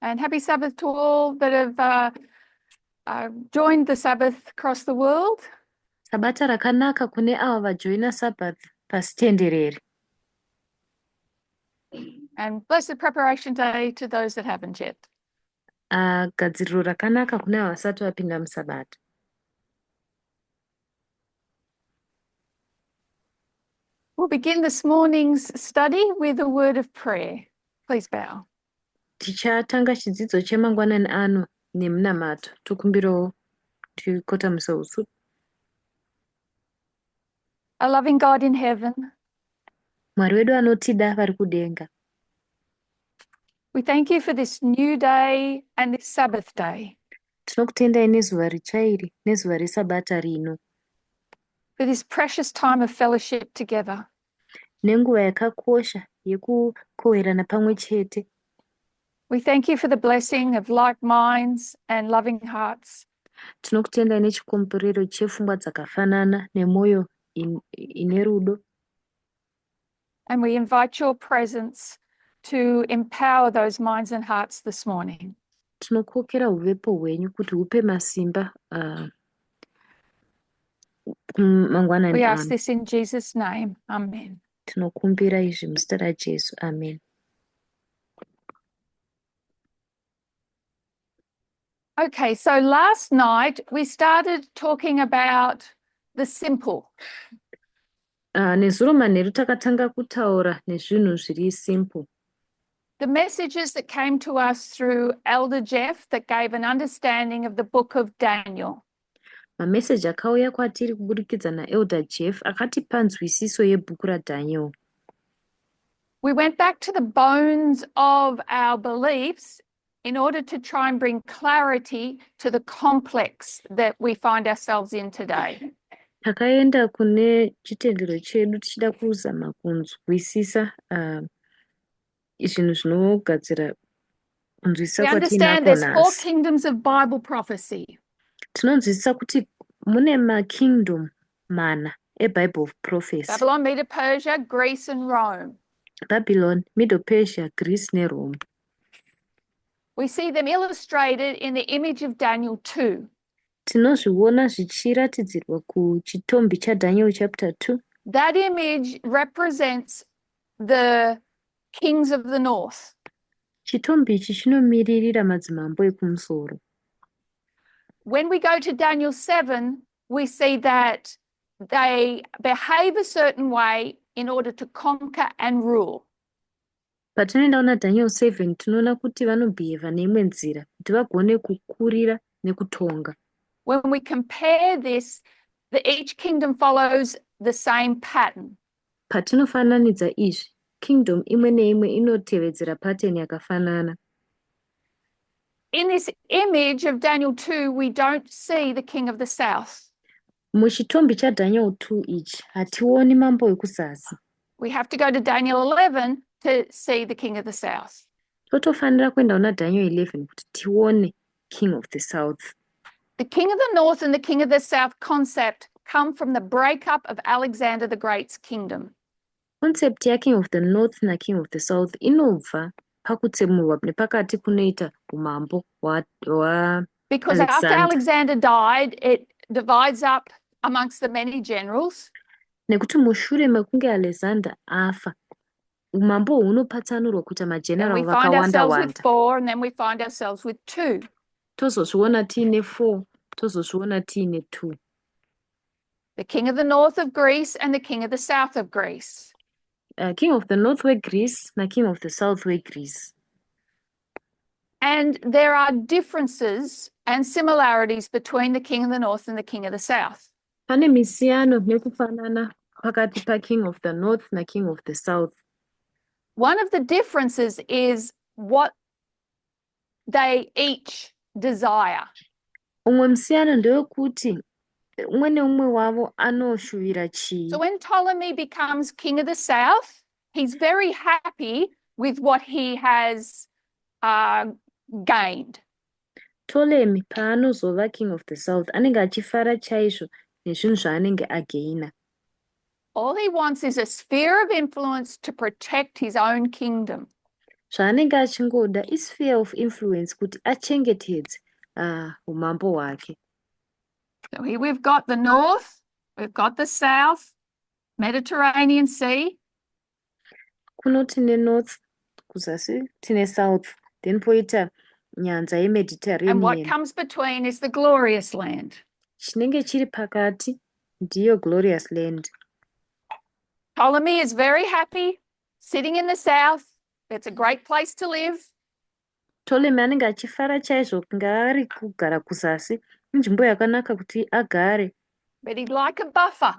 And happy Sabbath to all that have joined the Sabbath across the world. Sabata rakanaka kune ava vajoina Sabbath pasi tenderere. And blessed preparation day to those that haven't yet. Gadziriro rakanaka kune ava vasati vapinda muSabata. We'll begin this morning's study with a word of prayer. Please bow. Tichatanga chidzidzo chemangwanani ano nemunamato. Tokumbirawo tikotamisa usu. A loving God in heaven, Mwari wedu anotida vari kudenga. we thank you for this new day and this Sabbath day, Tinokutendai nezuva ritsva iri nezuva reSabata rino. for this precious time of fellowship together. Nenguva yakakosha yekukohwerana pamwe chete. We thank you for the blessing of like minds and loving hearts. Tinokutendai nechikomborero chepfungwa dzakafanana nemwoyo ine rudo. And we invite your presence to empower those minds and hearts this morning. Tinokokera uvepo hwenyu kuti hupe masimba mangwanani We ask ano. this in Jesus' name. Amen. Tinokumbira izvi muzita raJesu. Amen. Okay, so last night we started talking about the simple. Nezuro manheru takatanga kutaura nezvinhu zviri simple. The messages that came to us through Elder Jeff that gave an understanding of the book of Daniel. Mameseji akauya kwatiri kuburikidza naElder Jeff akatipa nzwisiso yebhuku raDaniel. We went back to the bones of our beliefs in order to try and bring clarity to the complex that we find ourselves in today. Takaenda kune chitendero chedu tichida kuzama kunzwisisa zvinhu zvinogadzira kunzwisisa We understand kwatinako there's 4 nhasi. kingdoms of Bible prophecy. Tinonzwisisa kuti mune makingdom mana eBible of prophecy. Babylon, Medo Persia, Greece and Rome. Babylon, Middle Persia, Greece neRome. We see them illustrated in the image of Daniel 2. Tinozviona zvichiratidzirwa kuchitombi chaDaniel chapter 2. That image represents the kings of the north. Chitombi ichi chinomiririra madzimambo ekumusoro. When we go to Daniel 7, we see that they behave a certain way in order to conquer and rule. Patinoenda kuna Daniel 7 tinoona kuti vanobhihevha neimwe nzira kuti vagone kukurira nekutonga. When we compare this, each kingdom follows the same pattern. Patinofananidza izvi, kingdom imwe neimwe inotevedzera pattern yakafanana. In this image of Daniel 2, we don't see the king of the south. Muchitombi chaDaniel 2 ichi hationi mambo wekuzasi. We have to go to Daniel 11 to see the king of the south. Totofanira kuenda kuna Daniel 11 kuti tione king of the south. The king of the north and the king of the south concept come from the breakup of Alexander the Great's kingdom. Concept ya king of the north na king of the south inobva pakutsemurwa nepakati kunoita umambo Because after Alexander died, it divides up amongst the many generals. Nekuti mushure mekunge Alexander afa, umambo hunopatsanurwa kuita mageneral vakawanda wanda. We find ourselves with 4 and then we find ourselves with 2. Tozozviona tiine 4, tozozviona tiine 2. The king of the north of Greece and the king of the south of Greece. King of the north weGreece na king of the south weGreece. And there are differences and similarities between the king of the north and the king of the south. Pane misiyano nekufanana pakati pa king of the north na king of the south. One of the differences is what they each desire. Umwe musiyano ndewekuti umwe neumwe wavo anoshuvira chii. So when Ptolemy becomes king of the south, he's very happy with what he has gained. Ptolemy paanozova king of the south anenge achifara chaizvo nezvinhu zvaanenge againa. All he wants is a sphere of influence to protect his own kingdom. Zvaanenge achingoda isphere of influence kuti achengetedze umambo hwake. So here we've got the north, we've got the south, Mediterranean Sea. Kuno tine north, kuzasi tine south, then poita nyanza And what yeMediterranean. comes between is the glorious land. Chinenge chiri pakati ndiyo glorious land. Ptolemy is very happy sitting in the south. It's a great place to live. Ptolemy anenge achifara chaizvo kunga ari kugara kuzasi, inzvimbo yakanaka kuti agare. But he'd like a buffer.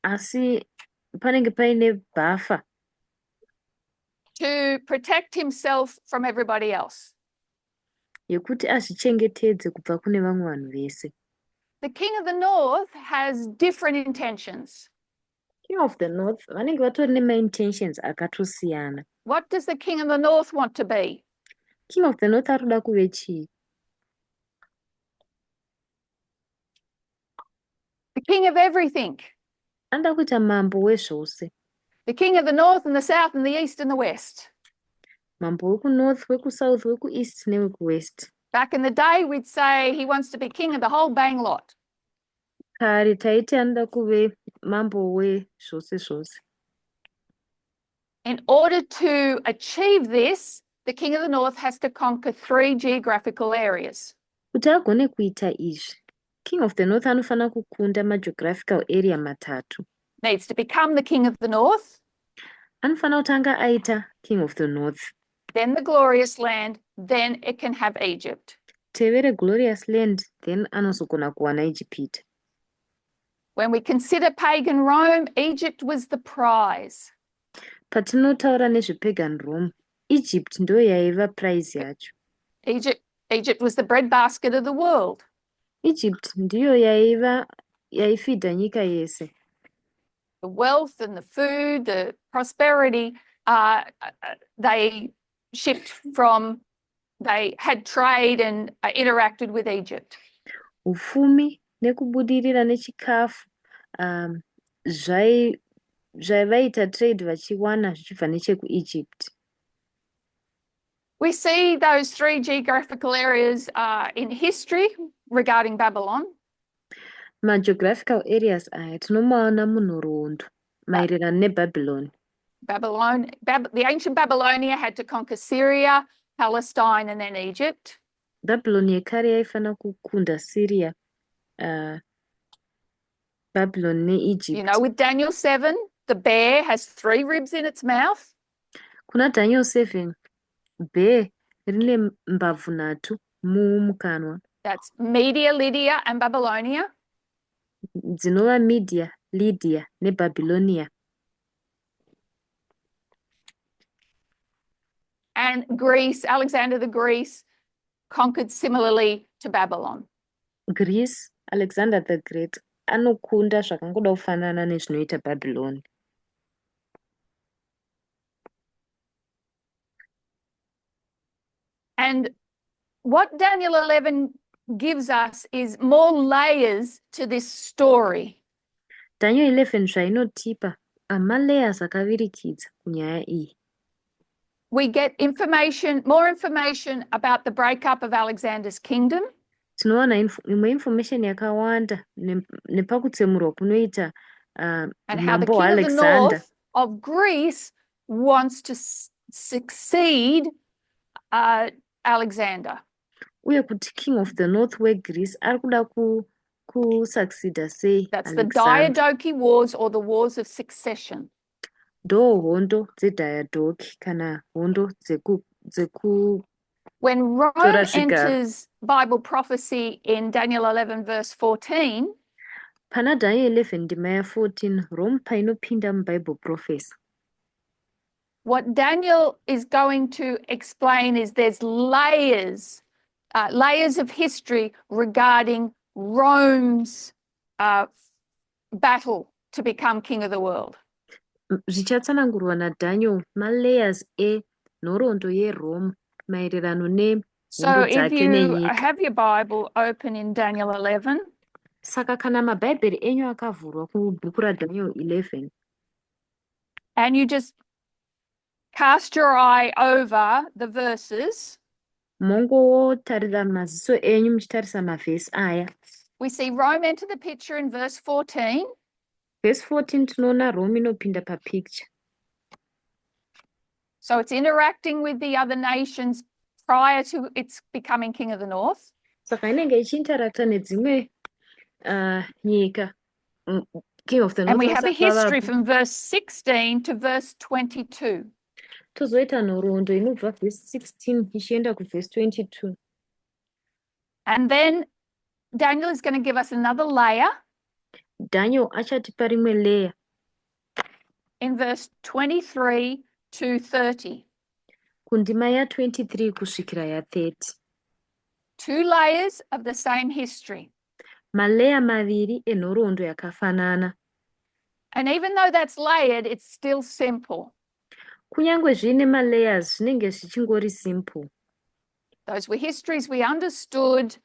Asi panenge paine buffer To protect himself from everybody else. yekuti azvichengetedze kubva kune vamwe vanhu vese. The king of the north has different intentions. King of the north vanenge vatori nemaintentions akatosiyana. What does the king of the north want to be? King of the north arikuda kuve chii? The king of everything. Anoda kuita mambo wezvose. The king of the north and the south and the east and the west. Mambo wekunorth, wekusouth, wekueast newekuwest. Back in the day, we'd say he wants to be king of the whole bang lot. Kare taiti anoda kuve mambo wezvose zvose. In order to achieve this, the king of the north has to conquer 3 geographical areas. Kuti agone kuita izvi, King of the north anofanira kukunda mageographical area matatu. Needs to become the king of the north. Anofanira kutanga aita king of the north. Then the glorious land, then it can have Egypt. Tevere glorious land, then anozogona kuwana Egypt. When we consider pagan Rome, Egypt was the prize. Patinotaura nezvepagan Rome, Egypt ndo yaiva prize yacho. Egypt was the breadbasket of the world. Egypt ndiyo yaifidha nyika yese. The wealth and the food, the prosperity, they had trade and interacted with Egypt. Ufumi nekubudirira nechikafu zvavaita trade vachiwana zvichibva nechekuEgypt. We see those 3 geographical areas in history regarding Babylon. Geographical areas aya tinomaona munhoroondo maererano neBabylon. The ancient Babylonia had to conquer Syria, Palestine, and then Egypt. Babylon yekare yaifanira kukunda Syria, Babylon neEgypt. You know, with Daniel 7, the bear has 3 ribs in its mouth. Kuna Daniel 7, bear rine mbabvu 3 mumukanwa. That's Media, Lydia, and Babylonia. Dzinova Media, Lydia neBabylonia. And Greece, Alexander the Great, conquered similarly to Babylon. Greece, Alexander the Great, anokunda zvakangoda kufanana nezvinoita Babylon. And what Daniel 11 gives us is more layers to this story. Daniel 11 zvainotipa layers akavirikidza kunyaya iyi. We get more information about the breakup of Alexander's kingdom. Tinowana imwe information yakawanda nepakutsemurwa kunoita and how the mambo king Alexander. Of the north of Greece wants to succeed Alexander. Uye kuti king of the north weGreece arikuda kusucceeda sei That's Alexander. The Diadochi Wars or the Wars of Succession. Ndo hondo dzeDiadochi kana hondo dzeku When Rome enters Bible prophecy in Daniel 11 verse 14, pana Daniel 11 ndima 14, Rome painopinda muBible prophecy. What Daniel is going to explain is there's layers of history regarding Rome's battle to become king of the world. Zvichatsanangurwa naDaniel malayers enhoroondo yeRome maererano nehondo dzake nenyika. So if you have your Bible open in Daniel 11, saka kana mabhaibheri enyu akavhurwa kubhuku raDaniel 11, and you just cast your eye over the verses, mongotarira maziso enyu muchitarisa mavhesi aya. we see Rome enter the picture in verse 14. Verse 14 tinoona Rome inopinda papicture. So it's interacting with the other nations prior to its becoming king of the north. Saka inenge ichiinteracta nedzimwe nyika, king of the And north we have a history vasati from verse 16 to verse 22. tozoita nhoroondo inobva verse 16 ichienda kuverse 22. And then Daniel is going to give us another layer Daniel achatipa rimwe leya in verse 23 to 30. kundima ya23 kusvikira ya30. Two layers of the same history. Maleya maviri enhoroondo yakafanana. And even though that's layered, it's still simple. Kunyange zviine malayers zvinenge zvichingori simple. Those were histories we understood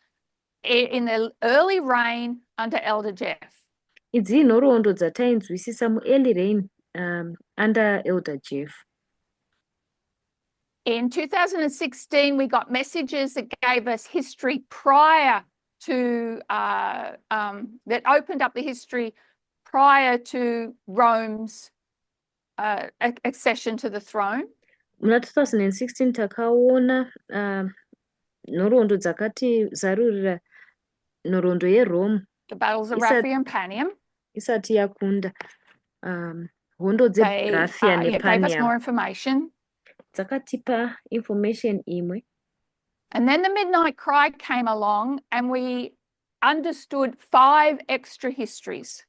in the early reign under Elder Jeff. Idzi inhoroondo dzatainzwisisa muearly reign under Elder Jeff. In 2016, we got messages that gave us history prior to, that opened up the history prior to Rome's accession to the throne. Muna 2016 takaona nhoroondo dzakati zarurira nhoroondo yeRome The battles of Raphia and Panium. isati yakunda hondo dzeRaphia They gave us more nePanium information. dzakatipa information imwe. And then the midnight cry came along and we understood 5 extra histories.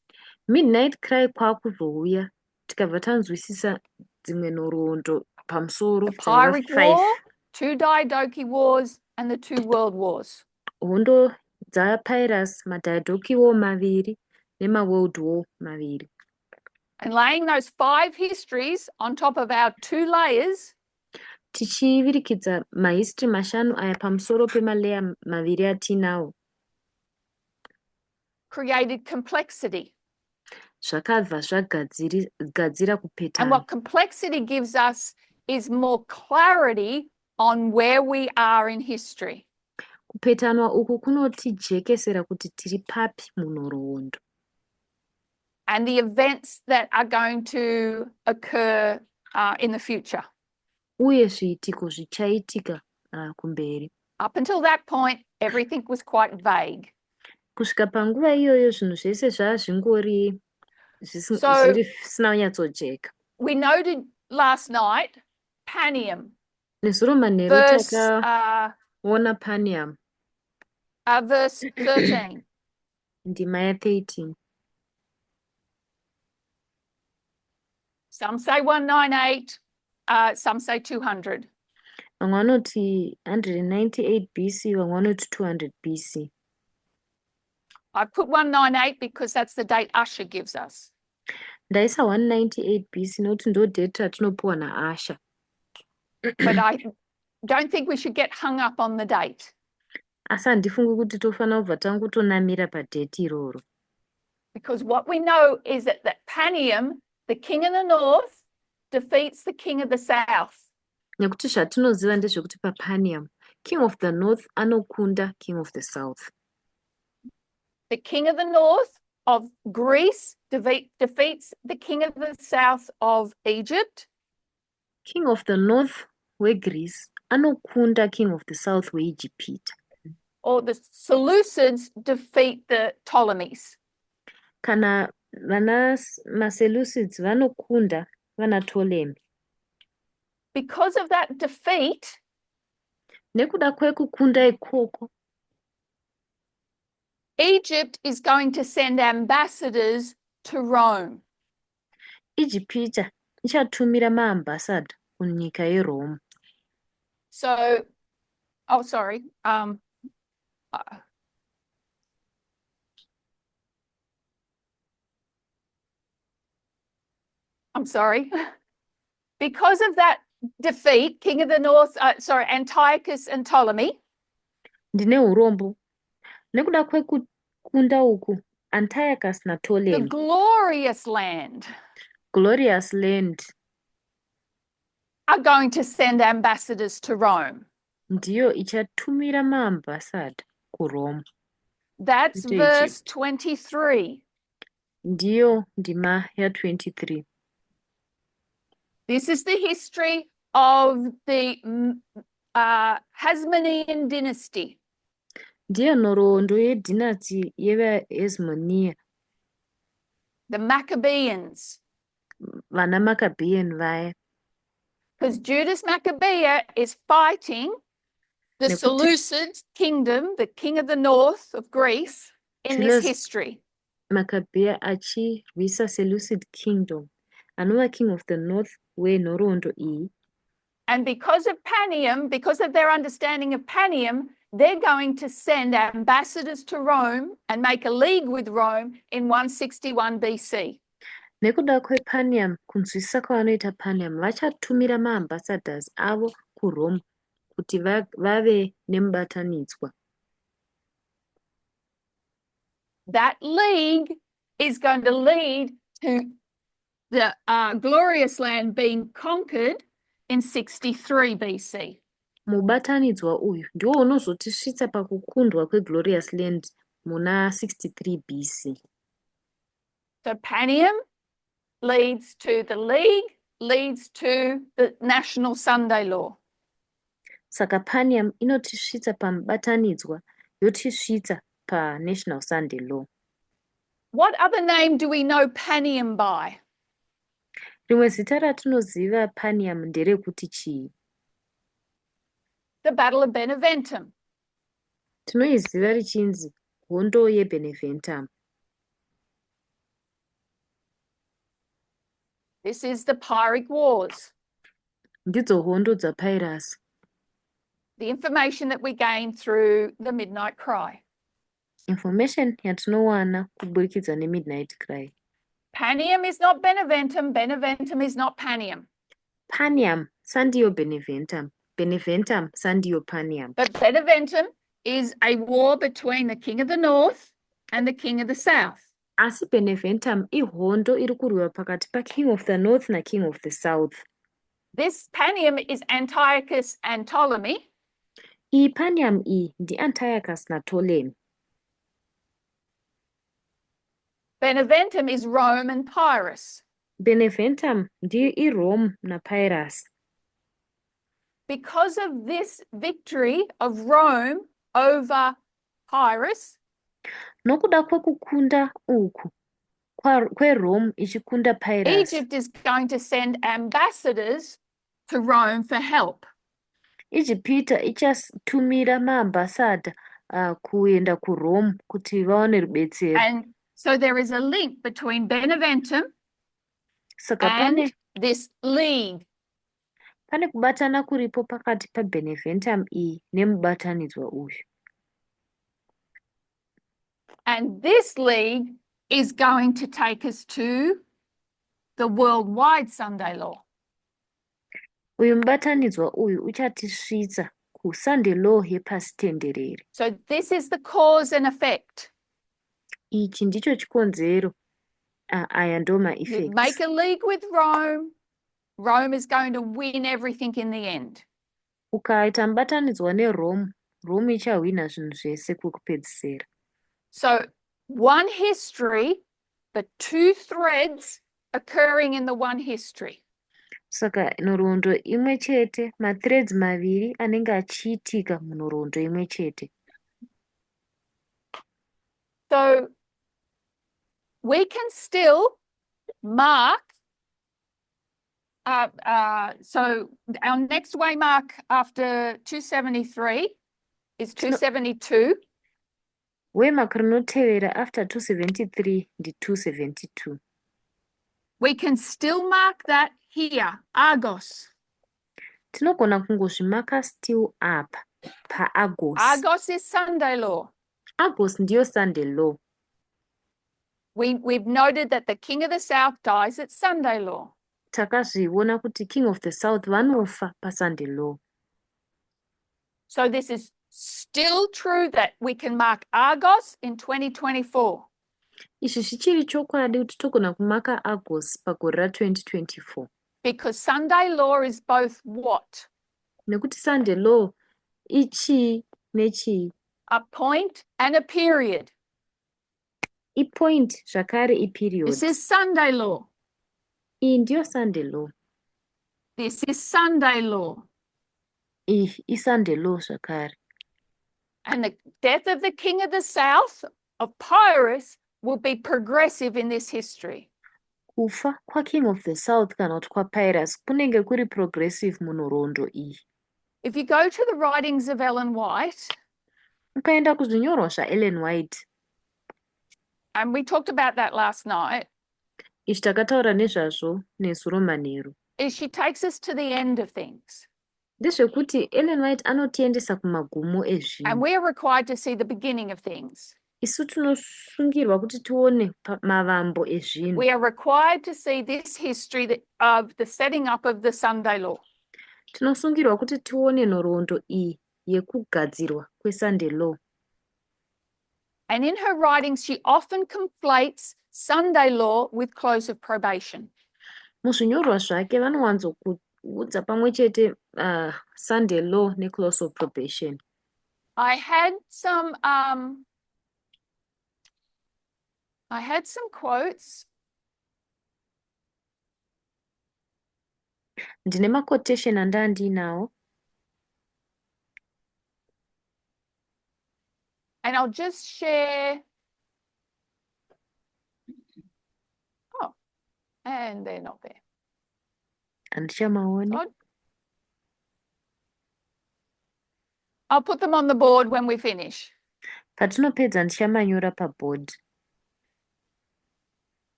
Midnight cry kwakuzouya tikabva tanzwisisa dzimwe nhoroondo pamusoro The Pyrrhic War, 2 Diadochi Wars, and the 2 World Wars. hondo dzaPyrrhus, maDiadochi War maviri nemaWorld War maviri. And laying those 5 histories on top of our 2 layers, tichivirikidza mahistory mashanu aya pamusoro pemaleya maviri atinawo, created complexity. zvakabva zvagadzira And kupetana. what complexity gives us is more clarity on where we are in history. Kupetanwa uku kunotijekesera kuti tiri papi munhoroondo. And the events that are going to occur in the future. Uye zviitiko zvichaitika kumberi. Up until that point, everything was quite vague. Kusvika panguva iyoyo zvinhu zvese zvazvingori zvisina kunyatsojeka. We noted last night Panium. Nezuro manheru takaona Panium. Verse 13. Ndima ya13. Some say 198, some say 200. Vamwe vanoti 198 BC, vamwe vanoti 200 BC. I've put 198 because that's the date Usher gives us. Ndaisa 198 BC nokuti ndo date ratinopiwa naAsha. But I don't think we should get hung up on the date. Asi handifungi kuti tofanira kubva tangotonamira padate iroro. Because what we know is that Panium, the king of the north, defeats the king of the south. Nekuti zvatinoziva ndezvekuti paPanium, king of the north anokunda king of the south. The king of the north of Greece defeats the king of the south of Egypt. King of the north weGreece anokunda king of the south weIjipita. Or the Seleucids defeat the Ptolemies. Kana maSeleucids vanokunda vanaPtolemy. Because of that defeat, nekuda kwekukunda ikoko, Egypt is going to send ambassadors to Rome. Ijipita ichatumira maambassador kunyika yeRome. So, oh, sorry. I'm sorry. Because of that defeat, king of the north, Antiochus and Ptolemy. Ndine urombo. Nekuda kwekukunda uku, Antiochus naPtolemy. The glorious land. Glorious land. are going to send ambassadors to Rome. ndiyo ichatumira maambasada kuRome. That's To verse Egypt. 23. Ndiyo ndima ya 23. This is the history of the Hasmonean dynasty. Ndiyo nhoroondo yedynasty yevaHasmonia, The Maccabeans. vana Maccabean vaya. Because Judas Maccabea is fighting the Nekuti- Seleucid kingdom, the king of the north of Greece, in this Julius history. Maccabea achirwisa Seleucid kingdom, anova king of the north wenhoroondo iyi. And because of Panium, because of their understanding of Panium, they're going to send ambassadors to Rome and make a league with Rome in 161 BC. Nekuda kwePanium, kunzwisisa kwavanoita Panium, vachatumira maambassadors avo kuRome kuti vave nemubatanidzwa. That league is going to lead to the glorious land being conquered in 63 BC. Mubatanidzwa uyu ndiwo unozotisvitsa pakukundwa kweglorious land muna 63 BC. So Panium leads to the league, leads to the national Sunday law. Saka Panium inotisvitsa pamubatanidzwa yotisvitsa paNational Sunday Law. What other name do we know Panium by? Rimwe zita ratinoziva Panium nderekuti chii? The Battle of Beneventum. Tinoiziva richinzi hondo yeBeneventum. This is the Pyrrhic Wars. Ndidzo hondo dzaPyrrhus. The information that we gain through the Midnight Cry. Information yatinowana kuburikidza neMidnight Cry. Panium is not Beneventum, Beneventum is not Panium. Panium sandiyo Beneventum, Beneventum sandiyo Panium. But Beneventum is a war between the king of the north and the king of the south. Asi Beneventum ihondo iri kurwiwa pakati paking of the north naking of the south. This Panium is Antiochus and Ptolemy. Iyi Panium iyi ndiAntiochus naPtolemy. Beneventum is Rome and Pyrrhus. Beneventum ndiyo iRome naPyrrhus. Because of this victory of Rome over Pyrrhus, Nokuda kwekukunda uku kweRome ichikunda Pyrrhus, Egypt is going to send ambassadors to Rome for help. Ijipita ichatumira maambasada kuenda kuRome kuti vaone rubetsero. And so there is a link between Beneventum Saka and this league. pane kubatana kuripo pakati paBeneventum iyi nemubatanidzwa uyu. And this league is going to take us to the worldwide Sunday law. Uyu mubatanidzwa uyu uchatisvitsa kuSunday law yepasi tenderere. So this is the cause and effect. Ichi ndicho chikonzero, aya ndo You maeffects. make a league with Rome, Rome is going to win everything in the end. Ukaita mubatanidzwa neRome, Rome ichahwina zvinhu zvese kwekupedzisira. So one history, but two threads occurring in the one history. Saka nhoroondo imwe chete, mathreads maviri anenge achiitika munhoroondo imwe chete. So we can still mark, so our next waymark after 273 is 272. Waymark rinotevera after 273 ndi 272. We can still mark that here, Argos. Tinogona kungozvimaka still apa paArgos. Argos is Sunday law. Argos ndiyo Sunday law. We've noted that the king of the south dies at Sunday law. Takazviona kuti king of the south vanofa paSunday law. So this is still true that we can mark Argos in 2024. Izvi zvichiri chokwadi kuti togona kumaka Argos pagore ra2024. Because Sunday law is both what? Nekuti Sunday law ichii nechii. A point and a period. Ipoint zvakare iperiod. This is Sunday law. Iyi ndiyo Sunday law. This is Sunday law. Iyi iSunday law zvakare. And the death of the king of the south, of Pyrrhus, will be progressive in this history. Kufa kwaking of the south kana kuti kwaPyrrhus kunenge kuri progressive munhoroondo iyi. If you go to the writings of Ellen White, Ukaenda kuzvinyorwa zvaEllen White, and we talked about that last night, izvi takataura nezvazvo nesuro manheru, is she takes us to the end of things. ndezvekuti Ellen White anotiendesa kumagumo And ezvinhu. we are required to see the beginning of things. Isu tinosungirwa kuti tione mavambo ezvinhu. We are required to see this history of the setting up of the Sunday law. Tinosungirwa kuti tione nhoroondo iyi yekugadzirwa kweSunday law. And in her writings, she often conflates Sunday law with close of probation. Muzvinyorwa zvake vanowanzokuudza pamwe chete Sunday law neclose of probation. I had some quotes. Ndine maquotation andandinawo. And I'll just share. Oh, and they're not there. Handichamaoni. Odd. I'll put them on the board when we finish. Patinopedza ndichamanyora paboard.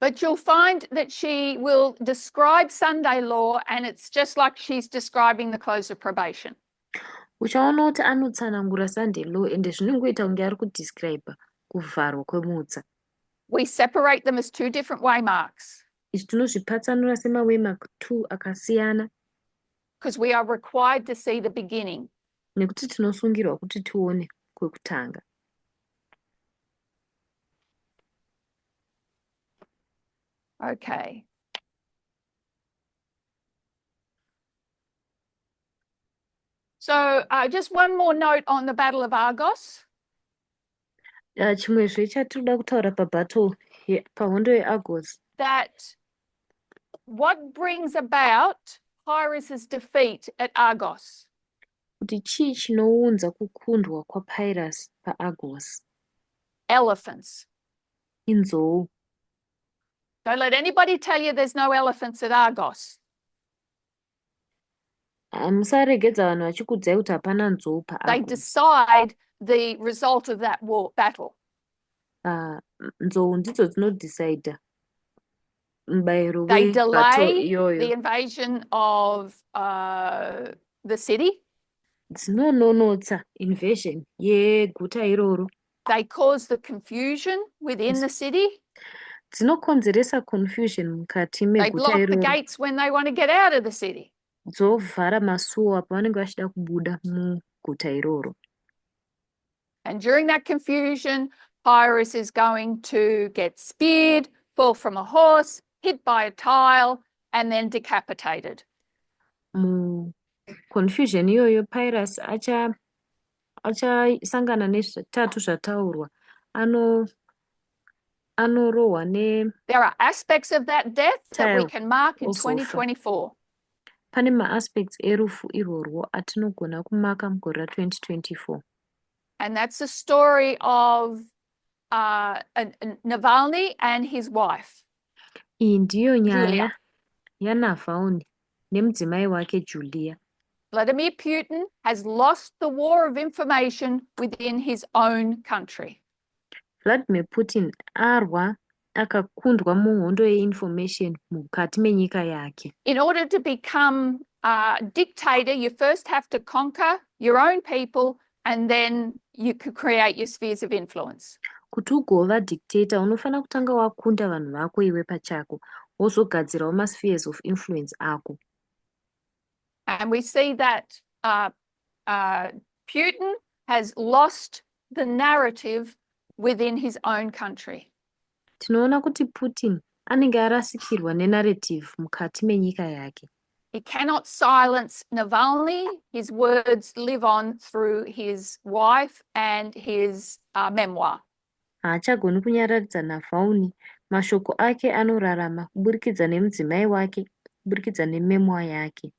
But you'll find that she will describe Sunday law, and it's just like she's describing the close of probation. Uchaona kuti anotsanangura Sunday law ende zvinongoita kunge ari kudescribe kuvharwa kwemutsa. We separate them as two different waymarks. Izvi tinozvipatsanura semawaymark 2 akasiyana. Because we are required to see the beginning. Nekuti tinosungirwa kuti tione kwekutanga. Okay. So just one more note on the Battle of Argos. Chimwezve chatinoda kutaura pahondo yeArgos. That what brings about Pyrrhus's defeat at Argos? Kuti chii chinounza kukundwa kwaPyrrhus paArgos? Elephants. Inzou. Don't let anybody tell you there's no elephants at Argos. Musaregedza vanhu vachikuudzai kuti hapana nzou paArgos. They decide the result of that battle. Nzou ndidzo dzinodecide mubayiro They webattle delay iyoyo. the invasion of the city. Dzinononotsa invasion yeguta iroro. They cause the confusion within the city. Dzinokonzeresa confusion mukati They meguta block the iroro. gates when they want to get out of the city. Dzovhara masuo apo vanenge vachida kubuda muguta iroro. And during that confusion, Pyrrhus is going to get speared, fall from a horse, hit by a tile, and then decapitated. Confusion iyoyo Pyrrhus achasangana nezvitatu zvataurwa. Anorohwa ne. There are aspects of that death that we Tile can mark in osofa. 2024. Pane ma-aspects erufu irworwo atinogona kumaka mugore ra2024. And that's the story of Navalny and his wife. Iyi ndiyo nyaya Julia. yaNavalny nemudzimai wake Julia. Vladimir Putin has lost the war of information within his own country. Vladimir Putin arwa akakundwa muhondo yeinformation mukati menyika yake. In order to become a dictator, you first have to conquer your own people, and then you could create your spheres of influence. Kuti ugova dictator unofana kutanga wakunda vanhu vako iwe pachako wozogadzirawo ma-spheres of influence ako. And we see that Putin has lost the narrative within his own country. Tinoona kuti Putin anenge arasikirwa nenarrative mukati menyika yake. He cannot silence Navalny. His words live on through his wife and his memoir. Haachagoni kunyararidza Navalny. Mashoko ake anorarama kuburikidza nemudzimai wake, kuburikidza nememoir yake.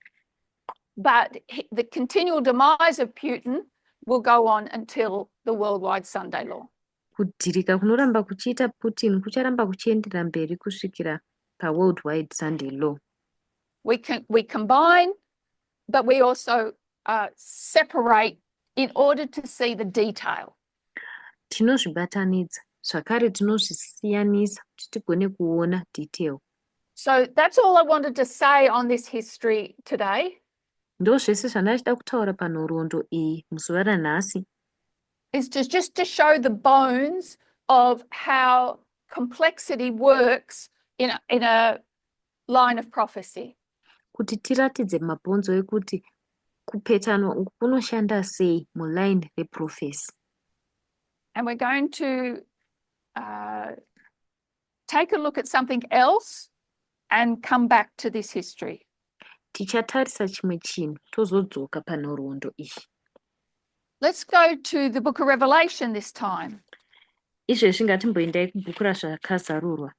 But the continual demise of Putin will go on until the worldwide Sunday law. Kudhirika kunoramba kuchiita Putin kucharamba kuchiendera mberi kusvikira paworldwide Sunday law. We combine, but we also separate in order to see the detail. Tinozvibatanidza, zvakare tinozvisiyanisa kuti tigone kuona detail. So that's all I wanted to say on this history today. Ndozvese zvandachida kutaura panhoroondo iyi muzuva ranhasi. Is just to show the bones of how complexity works in a line of prophecy. Kuti tiratidze mabhonzo ekuti kupetanwa uku kunoshanda sei muline reprofesi. And we're going to take a look at something else and come back to this history. Tichatarisa chimwe chinhu tozodzoka panhoroondo iyi. Let's go to the book of Revelation this time. Izvezvi ngatimboendai kubhuku raZvakazarurwa.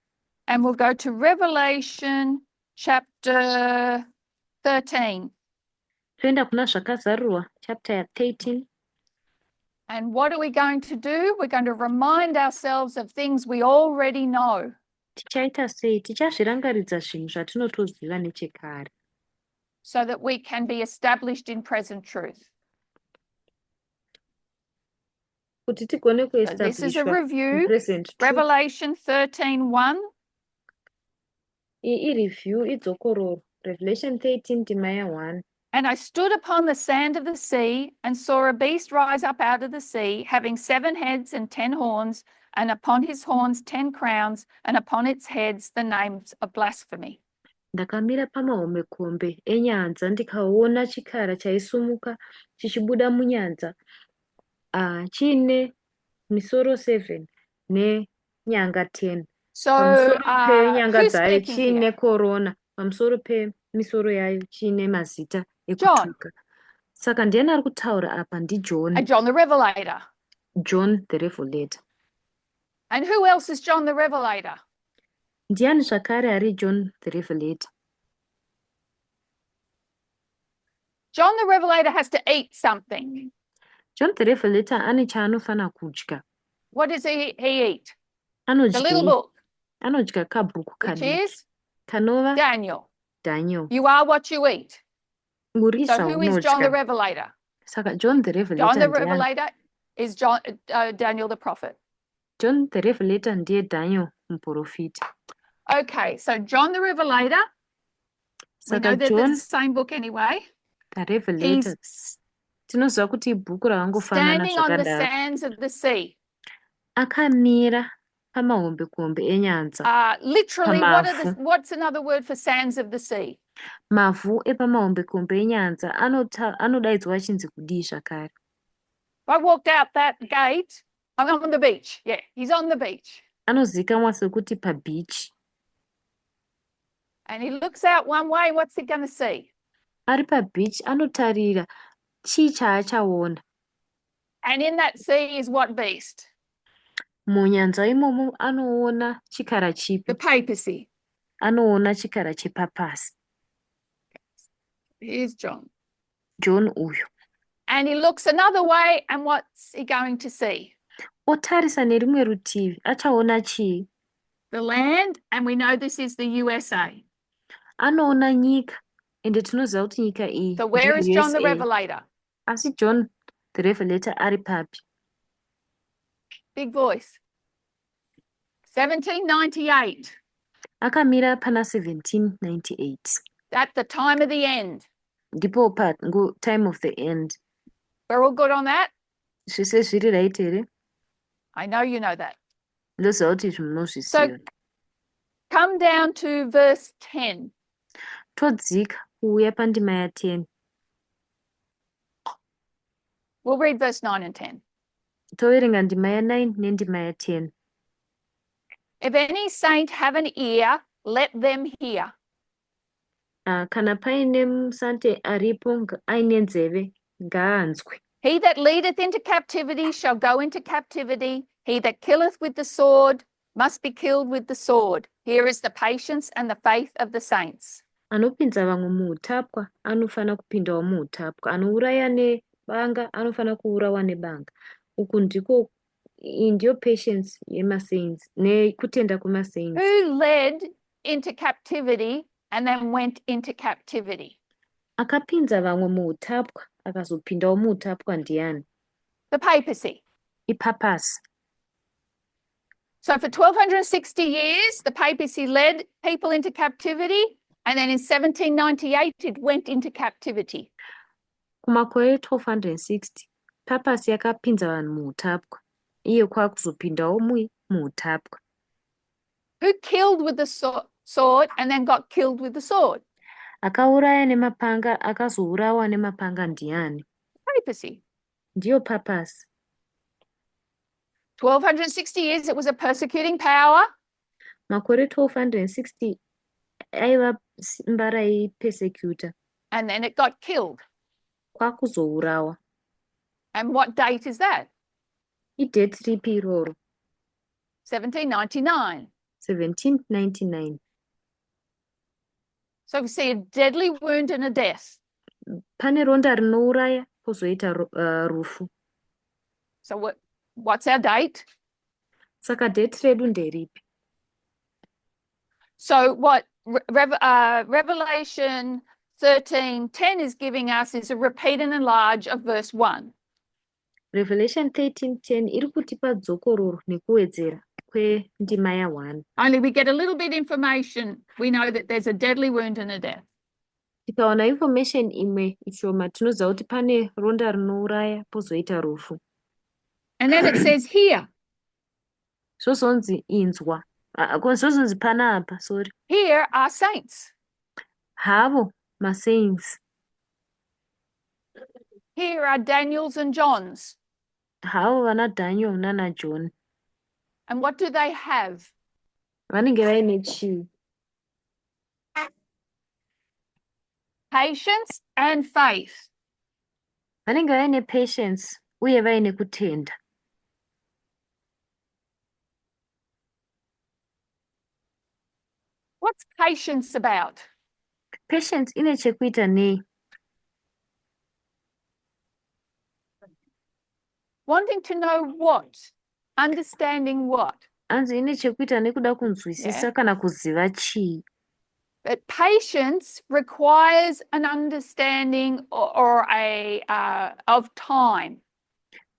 And we'll go to Revelation chapter 13. Toenda kuna Zvakazarurwa chapter 13. And what are we going to do? We're going to remind ourselves of things we already know. Tichaita sei? Tichazvirangaridza zvinhu zvatinotoziva nechekare. So that we can be established in present truth. Kuti tigone So this is a kuestablishwa review. present truth. Revelation 13:1. Iyi review idzokororo. Revelation 13 ndima 1. And I stood upon the sand of the sea and saw a beast rise up out of the sea, having 7 heads and 10 horns, and upon his horns 10 crowns, and upon its heads the names of blasphemy. Ndakamira pamahombekombe enyanza ndikaona chikara chaisumuka chichibuda munyanza. Chiine misoro 7 nenyanga 10. So Pamusoro penyanga who's dzayo speaking chiine here? korona. Pamusoro pemisoro yayo chiine mazita John. ekutuka. Saka ndiani ari kutaura apa ndiJohn. John the Revelator. John the Revelator. And who else is John the Revelator? Ndiani zvakare ari John the Revelator? John the Revelator has to eat something. John the Revelator ane chaanofana kudya. What does he eat? The little book. Anodya kabhuku Which kadiki is kanova Daniel. Daniel. You are what you eat. Uri So who is John the zvaunodya. Revelator? Saka John the John the Revelator ndiani? Revelator is Daniel the prophet. John the Revelator ndiye Daniel muprofita. Okay, so John the Revelator, we know Saka that they're John the same book anyway. the Revelator tinoziva kuti ibhuku ravangofanana Standing on the zvakadaro. sands of the sea. Akamira pamahombekombe enyanza. Literally, Pamavu. what's another word for sands of the sea? Mavhu epamahombekombe enyanza anodaidzwa achinzi kudii zvakare. If I walked out that gate, I'm on the beach. Yeah, he's on the beach. Anozivikanwa sekuti pabeach. And he looks out one way, what's he going to see? Ari pabeach anotarira chii chaachaona. And in that sea is what beast? Munyanza imomo anoona chikara chipi? The papacy. Anoona chikara chepapasi. Here's John. John uyu. And he looks another way, and what's he going to see? Otarisa nerimwe rutivi, achaona chii? The land, and we know this is the USA. Anoona nyika, ende tinoziva kuti nyika iyi So where is John the USA. Revelator? Asi John the Revelator ari papi? Big voice. 1798. Akamira pana 1798. At the time of the end. Ndipo time of the end. We're all good on that? Zvese zviri right here? I know you know that. Ndoziva kuti izvi munozviziva. So come down to verse 10. Todzika kuuya pandima ya 10. We'll read verse 9 and 10. Toverenga ndima ya 9 nendima ya 10. If any saint have an ear, let them hear. Kana paine musante aripo aine nzeve ngaanzwe. He that leadeth into captivity shall go into captivity. He that killeth with the sword must be killed with the sword. Here is the patience and the faith of the saints. Anopinza vamwe muutapwa anofana kupindawo muutapwa. Anouraya nebanga anofana kuurawa nebanga. Uku ndiko ndiyo patience yemasaints nekutenda kwemasaints. Who led into captivity and then went into captivity? Akapinza vamwe muutapwa akazopindawo muutapwa ndiani? The papacy. Ipapasi. So for 1260 years, the papacy led people into captivity, and then in 1798, it went into captivity. Kumakore 1260, papasi yakapinza vanhu muutapwa. Iye kwakuzopindawo muutapwa. Who killed with the sword and then got killed with the sword? Akauraya nemapanga akazourawa nemapanga ndiani? Papacy. Ndiyo papasi. 1260 years, it was a persecuting power. Makore 1260 aiva simba raipersecuta. And then it got killed. Kwakuzourawa. And what date is that? Idate ripi iroro? 1799. 1799. So we see a deadly wound and a death. Pane ronda rinouraya pozoita rufu. So what's our date? Saka date redu nderipi? So what Revelation 13:10 is giving us is a repeat and enlarge of verse 1. Revelation 13:10 iri kutipa dzokororo nekuwedzera kwendima ya1. Only we get a little bit information. We know that there's a deadly wound and a death. Tikaona information imwe ishoma tinoziva kuti pane ronda rinouraya pozoita rufu. And then it says here. Zvozonzi inzwa. Zvozonzi panapa, sorry. Here are saints. Havo masaints. Here are Daniels and Johns. Havo vana Daniel nana John. And what do they have? Vanenge vaine chii? Patience and faith. Vanenge vaine patience uye vaine kutenda. What's patience about? Patience ine chekuita nei? Wanting to know what? Understanding what? Anzi ine chekuita nekuda kunzwisisa kana kuziva chii. But patience requires an understanding or of time.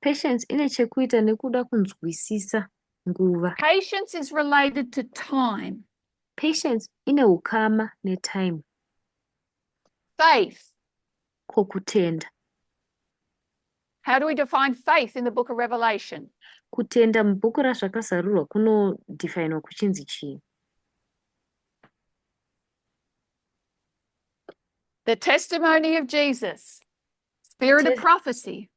Patience ine chekuita nekuda kunzwisisa nguva. Patience is related to time. Patience ine ukama netime. Faith. Kokutenda. How do we define faith in the book of Revelation? Kutenda mubhuku raZvakazarurwa kunodifainwa kuchinzi chii? The testimony of Jesus. Spirit of prophecy.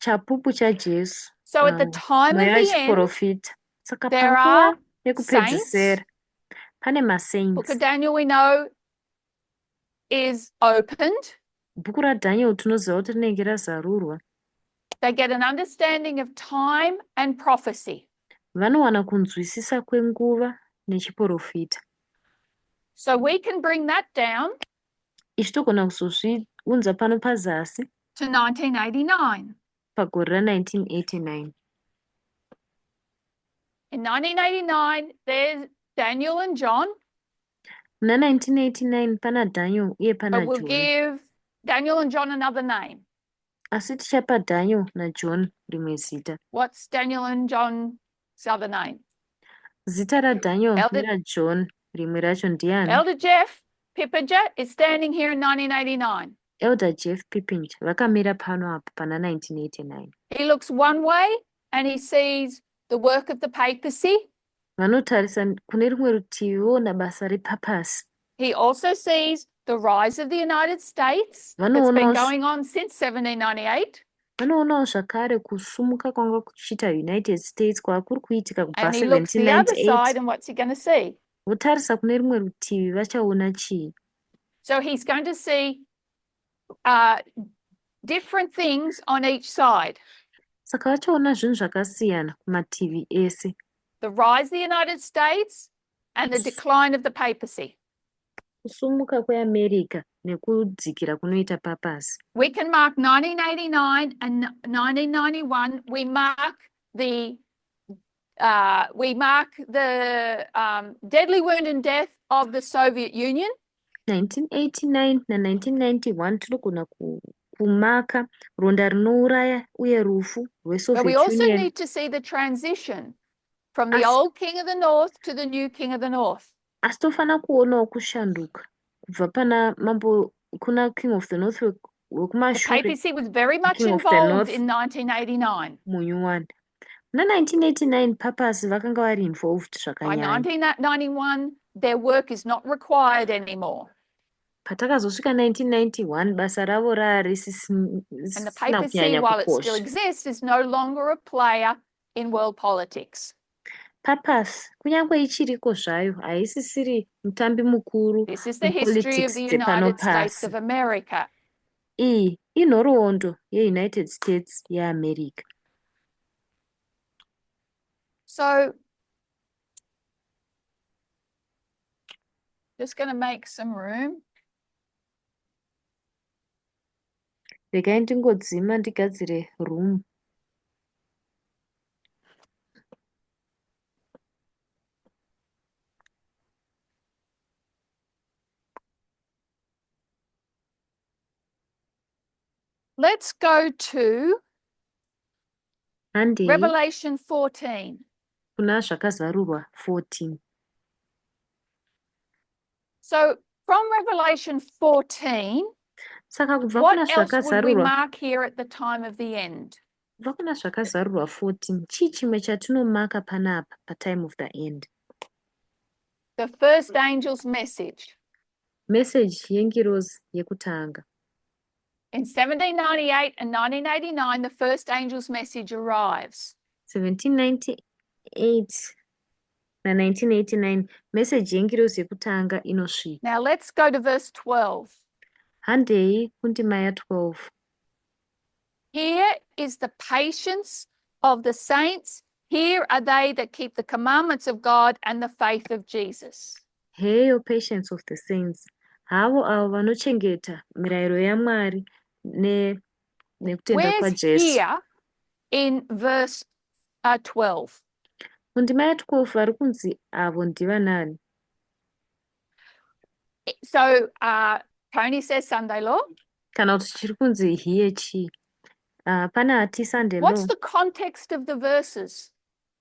Chapupu chaJesu. So at the time of the end, Saka there are panguva yekupedzisira pane Book masaints. of Daniel we know is opened. Bhuku raDaniel tinoziva kuti rinenge razarurwa. They get an understanding of time and prophecy. Vanowana kunzwisisa kwenguva nechiprofita. So we can bring that down Ichi togona kuzozviunza pano pazasi to 1989. pagore ra1989. In 1989, there's Daniel and John. Muna 1989 pana Daniel uye pana But we'll John. give Daniel and John another name. Asi tichapa Daniel naJohn rimwe zita. What's Daniel and John's other name? Zita raDaniel neraJohn rimwe racho ndiani? Elder Jeff Pippinger is standing here in 1989. Elder Jeff Pippinger vakamira pano apa pana 1989. He looks one way and he sees the work of the papacy. Vanotarisa kune rimwe rutivi voona basa repapasi. He also sees the rise of the United States that's been going on since 1798. vanoonawo zvakare kusumuka kwanga kuchiita United States kwakuri kuitika kubva And he looks the other 1798. side, and what's he going to see? Votarisa kune rimwe rutivi vachaona chii? So he's going to see different things on each side. Saka vachaona zvinhu zvakasiyana kumativi ese. The rise of the United States and the decline of the papacy. Kusumuka kweAmerica nekudzikira kunoita papasi. We can mark 1989 and 1991. We mark the deadly wound and death of the Soviet Union. 1989 na1991 tinogona kumaka ronda rinouraya uye rufu But we rweSoviet also Union. need to see the transition from the old king of the north to the new king of the north. Asi tofanira kuonawo kushanduka kubva pana mambo kuna king of the north The wekumashure papacy was very much king of the involved north in 1989. munyuwani. Na1989 papasi vakanga vari involved By zvakanyanya. 1991, their work is not required anymore. Patakazosvika 1991 basa ravo And the risina papacy, kunyanya while it still kukosha. exists, is no longer a player in world politics. Papasi kunyange ichiriko zvayo haisisiri mutambi mukuru This is the history of mupolitics the United States dzepano of America. iyi inhoroondo yeUnited States yeAmerica. So, just going to make some room. Regai ndingodzima ndigadzire room. Let's go to Handei Revelation 14. kuna zvakazarurwa 14. So, from Revelation 14, Saka kubva kuna what else would we zvakazarurwa mark here at the time of the end? kubva kuna zvakazarurwa 14 chii chimwe chatinomaka panapa patime of the end? The first angel's message. Message yengirozi yekutanga. In 1798 and 1989, the first angel's message arrives. 1798 na1989 message yengirozi yekutanga inosvika. Now let's go to verse 12. Handei kundima ya12. Here is the patience of the saints. Here are they that keep the commandments of God and the faith of Jesus. Heyo patience of the saints. Havo avo vanochengeta mirayiro yaMwari nekutenda Where's kwaJesu. here in verse 12? Mundima ya12 vari kunzi avo ndivanani? So Tony says Sunday law. Kana kuti chiri kunzi hiye chii? Pana hati Sunday law. What's the context of the verses?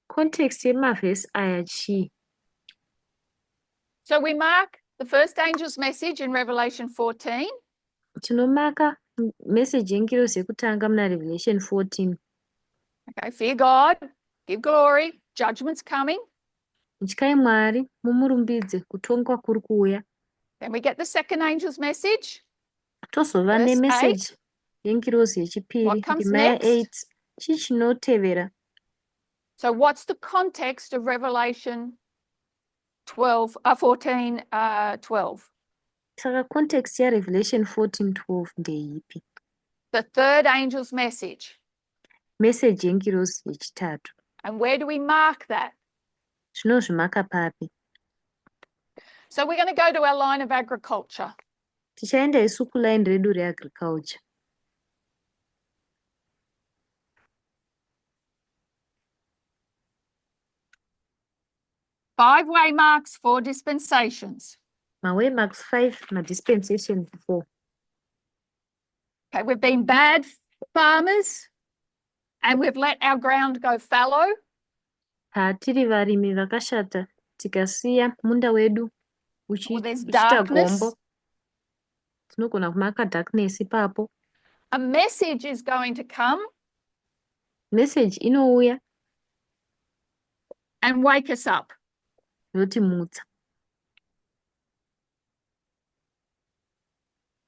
Context yemavhesi aya chii? So we mark the first angel's message in Revelation 14. Tinomaka message yengirozi yekutanga muna Revelation 14. Okay, fear God, give glory, judgment's coming. Ityai Mwari, mumurumbidze, kutongwa kuri kuuya. Then we get the second angel's message. Tozova Verse nemessage yengirozi yechipiri, What comes ndima next? ya8. Chii chinotevera? So what's the context of Revelation 14, 12? Saka context yaRevelation 14:12 ndeipi? The third angel's message. Message yengirozi yechitatu. And where do we mark that? Zvinozvimaka papi? So we're going to go to our line of agriculture. Tichaenda isu kuline redu reagriculture. Five waymarks, 4 dispensations. Mawaymarks 5 madispensation 4. Okay, we've been bad farmers and we've let our ground go fallow. Hatiri varimi vakashata, tikasiya munda wedu Or there's uchiita darkness. gombo. Tinogona kumaka darkness ipapo. A message is going to come Message inouya and wake us up. yotimutsa.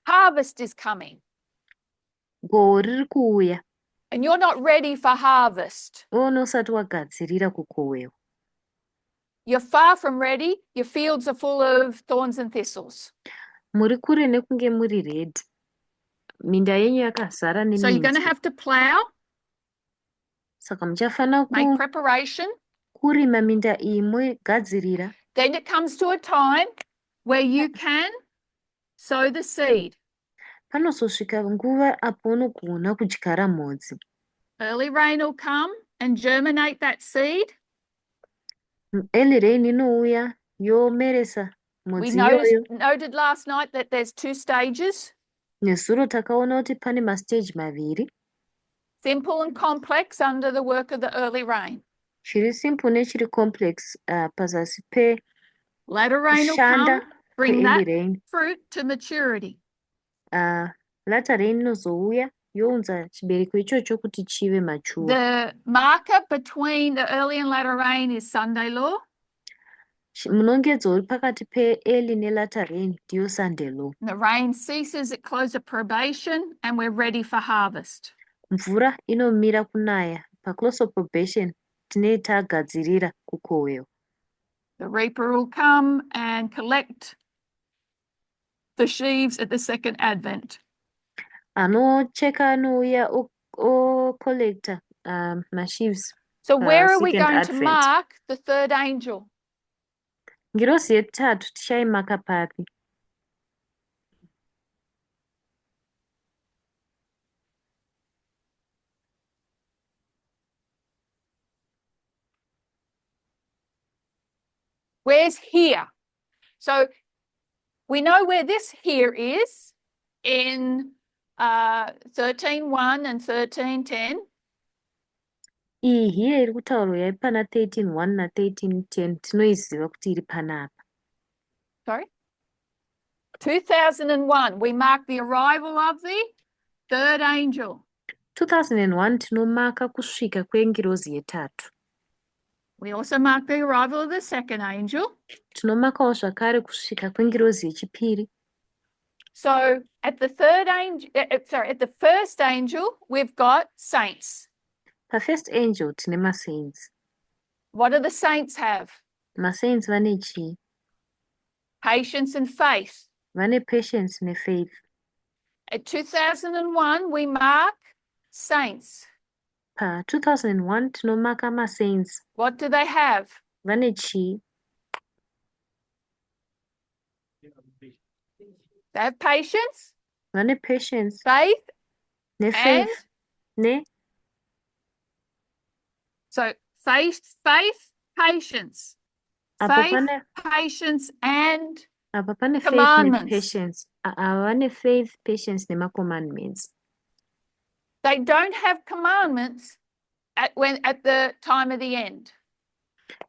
Harvest is coming. Gohwo riri kuuya. and you're not ready for harvest. Ona usati wagadzirira kukohwewa. You're far from ready. Your fields are full of thorns and thistles. Muri kure nekunge muri ready. Minda yenyu yakazara So you're going to neminzwa. have to plow, Saka muchafana make preparation. kurima minda iyi mogadzirira. Then it comes to a time where you can sow the seed. Panosvika nguva apo unogona kudyara mhodzi. Early rain will come and germinate that seed. Early rain inouya yomeresa We mhodzi iyoyo. noted last night that there's 2 stages. Nezuro takaona kuti pane mastage maviri. Simple and complex under the work of the early rain. Chiri simple nechiri complex pazasi pe Latter rain will come, bring early that rain. fruit to maturity. Latter rain inozouya younza chibereko ichocho kuti chive mature. The marker between the early and latter rain is Sunday law. Munongedzo uri pakati pe early nelatter rain ndiyo Sunday law. The rain ceases at close of probation and we're ready for harvest. Mvura inomira kunaya paclose of probation tinei tagadzirira kukohwewa. The reaper will come and collect the sheaves at the second advent. Anocheka anouya ocollecta masheaves. So where are we second going to advent. mark the third angel? Ngirozi yetatu tichaimaka papi? Where's here? So we know where this here is in 13:1 and 13:10. Iyi hiye iri kutaurwa yaipana 13:1 na 13:10 tinoiziva kuti iri panapa. Sorry? 2001, we mark the arrival of the third angel. 2001 tinomaka kusvika kwengirozi yetatu. We also mark the arrival of the second angel. Tinomakawo zvakare kusvika kwengirozi yechipiri. So at the third angel, at the first angel, we've got saints. First angel tine masaints. What do the saints have? Masaints vane chii? Patience and faith. Vane patience nefaith. At 2001, we mark saints. Pa 2001 tinomaka masaints. What do they have? Vane chii? They have patience. Vane patience. Faith. Nefaith. Ne? So faith, patience. Faith, patience, and commandments. Patience. Vane faith, patience, nema commandments. They don't have commandments at the time of the end.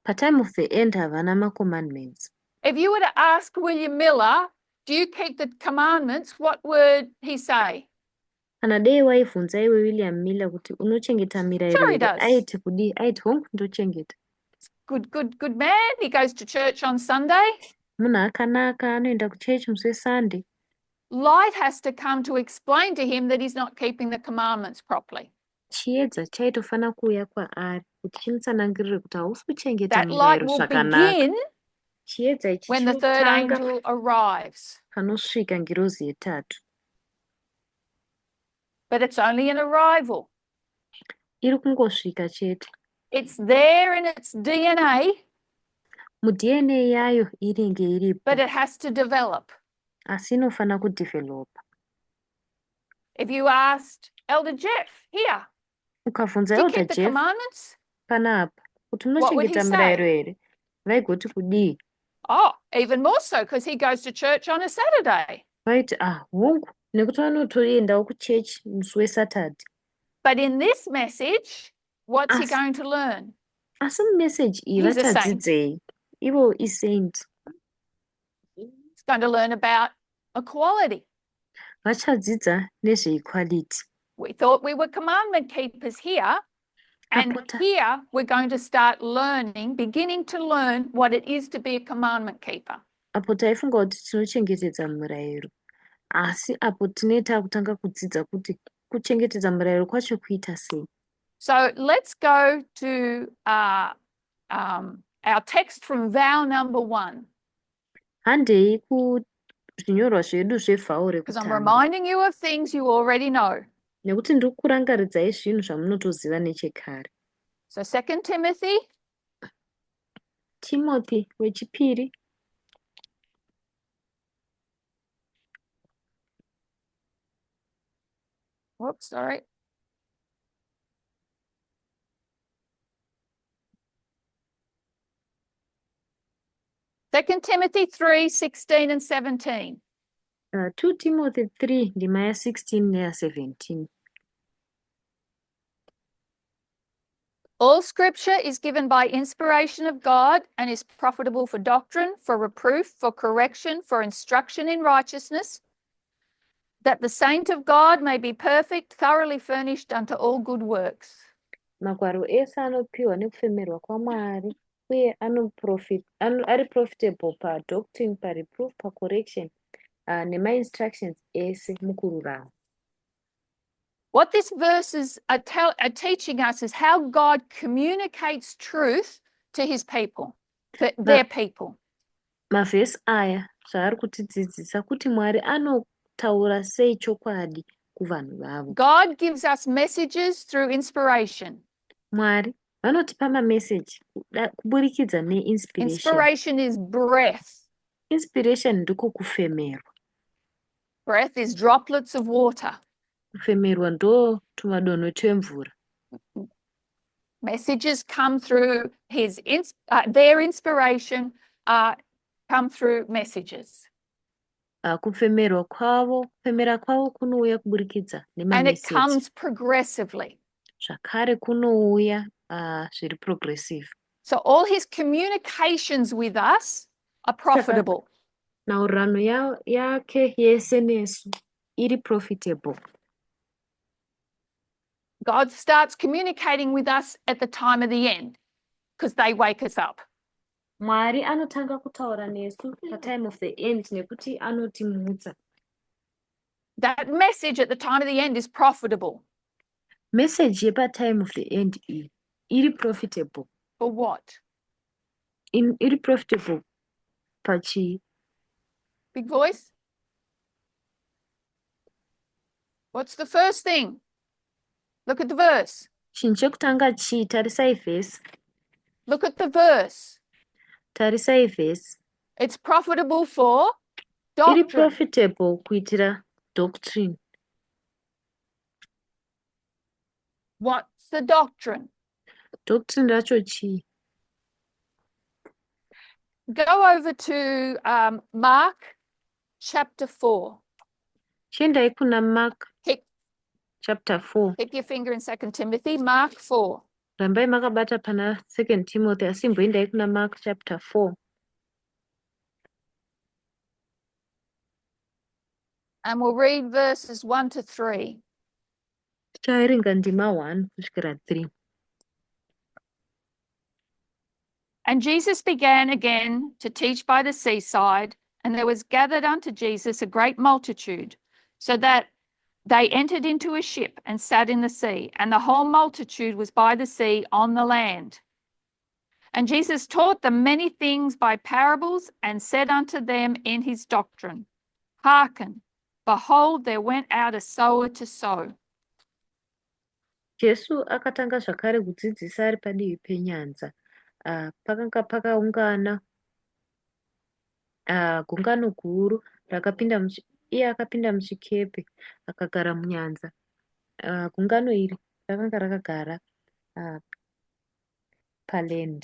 Pa time of the end havana ma commandments. If you were to ask William Miller, do you keep the commandments? What would he say? Kana dei waibvunza iwe William Miller kuti unochengeta mirayiro Sure he does. aiti kudi aiti hongu ndochengeta. Good man. He goes to church on Sunday. Munhu akanaka anoenda kuchurch musi weSunday. Light has to come to explain to him that he's not keeping the commandments properly. Chiedza chaitofana kuuya kwaari kuti chimutsanangirire kuti hausi kuchengeta That light mirayiro will zvakanaka. begin Chiedza ichi when the third chinotanga angel arrives. panosvika ngirozi yetatu. But it's only an arrival. Iri kungosvika chete. It's there in its DNA, MuDNA yayo iringe iripo. but it has to develop. Asi inofana kudevelopa. If you asked Elder Jeff here, Ukabvunza do you Elder keep the Jeff commandments? panapa kuti What would he munochengeta say? mirayiro here, vaigoti kudii? Oh, even more so, because he goes to church on a Saturday. Vaiti hongu nekuti vanotoendawo kuchechi musi weSaturday. But in this message, what's he As- going to learn? Asi mumessage iyi He's a saint. vachadzidzei? Ivo iSaint. He's going to learn about equality. Vachadzidza nezveequality. We thought we were commandment keepers here, and Apota. here we're going to start beginning to learn what it is to be a commandment keeper. Apo taifunga kuti tinochengetedza murayiro. Asi apo tinee takutanga kudzidza kuti kuchengetedza murayiro kwacho kuita sei? So let's go to our text from vow number 1. Handei kuzvinyorwa zvedu zvevhao Because I'm rekutanga. reminding you of things you already know. Nekuti ndiri kurangaridzai zvinhu zvamunotoziva nechekare. So 2 Timothy. Timothy wechipiri. Whoops, sorry. Second Timothy 3:16 and 17. 2 Timothy 3 ndima ya16 neya17. All scripture is given by inspiration of God and is profitable for doctrine, for reproof, for correction, for instruction in righteousness, that the saint of God may be perfect, thoroughly furnished unto all good works. Magwaro ese anopiwa nekufemerwa kwaMwari uye ari profitable padoctrine, pareproof, pacorrection, nemainstructions ese mukururama. What these verses are teaching us is how God communicates truth to his people, to their people. Mavhesi aya zvaari kutidzidzisa kuti Mwari anotaura sei chokwadi kuvanhu vavo. God gives us messages through inspiration. Mwari vanotipa mameseji kuburikidza neinspiration. Inspiration is breath. Inspiration ndiko kufemerwa. Breath is droplets of water. Kufemerwa ndo tumadonho twemvura. Messages come through their inspiration, come through messages. Kufemera kwavo kunouya kuburikidza And it nemameseji. comes progressively. Zvakare kunouya zviri progressive. So all his communications with us are profitable. Nhaurirano yake yese nesu iri profitable. God starts communicating with us at the time of the end because they wake us up. Mwari anotanga kutaura nesu patime of the end nekuti anotimutsa. That message at the time of the end is profitable. Message yepatime of the end iyi iri profitable. For what? Iri profitable pachii. Big voice? What's the first thing? Look at the verse. Chinhu chekutanga chii? Tarisai vhesi. Look at the verse. Tarisai vhesi. It's profitable for doctrine. Iri profitable kuitira doctrine. What's the doctrine? Doctrine racho chii? Go over to Mark chapter 4. Chiendai kuna Mark chapter 4. Keep your finger in 2 Timothy, Mark 4. Rambai makabata pana 2 Timothy asi mboendai kuna Mark chapter 4. And we'll read verses 1 to 3. Tichaerenga ndima 1 kusvikira 3. And Jesus began again to teach by the seaside, and there was gathered unto Jesus a great multitude, so that they entered into a ship and sat in the sea, and the whole multitude was by the sea on the land. And Jesus taught them many things by parables, and said unto them in his doctrine, Hearken, behold, there went out a sower to sow. Jesu akatanga zvakare kudzidzisa ari padivi penyanza. Pakanga pakaungana gungano guru iye akapinda muchikepe akagara munyanza. Gungano iri rakanga rakagara paland.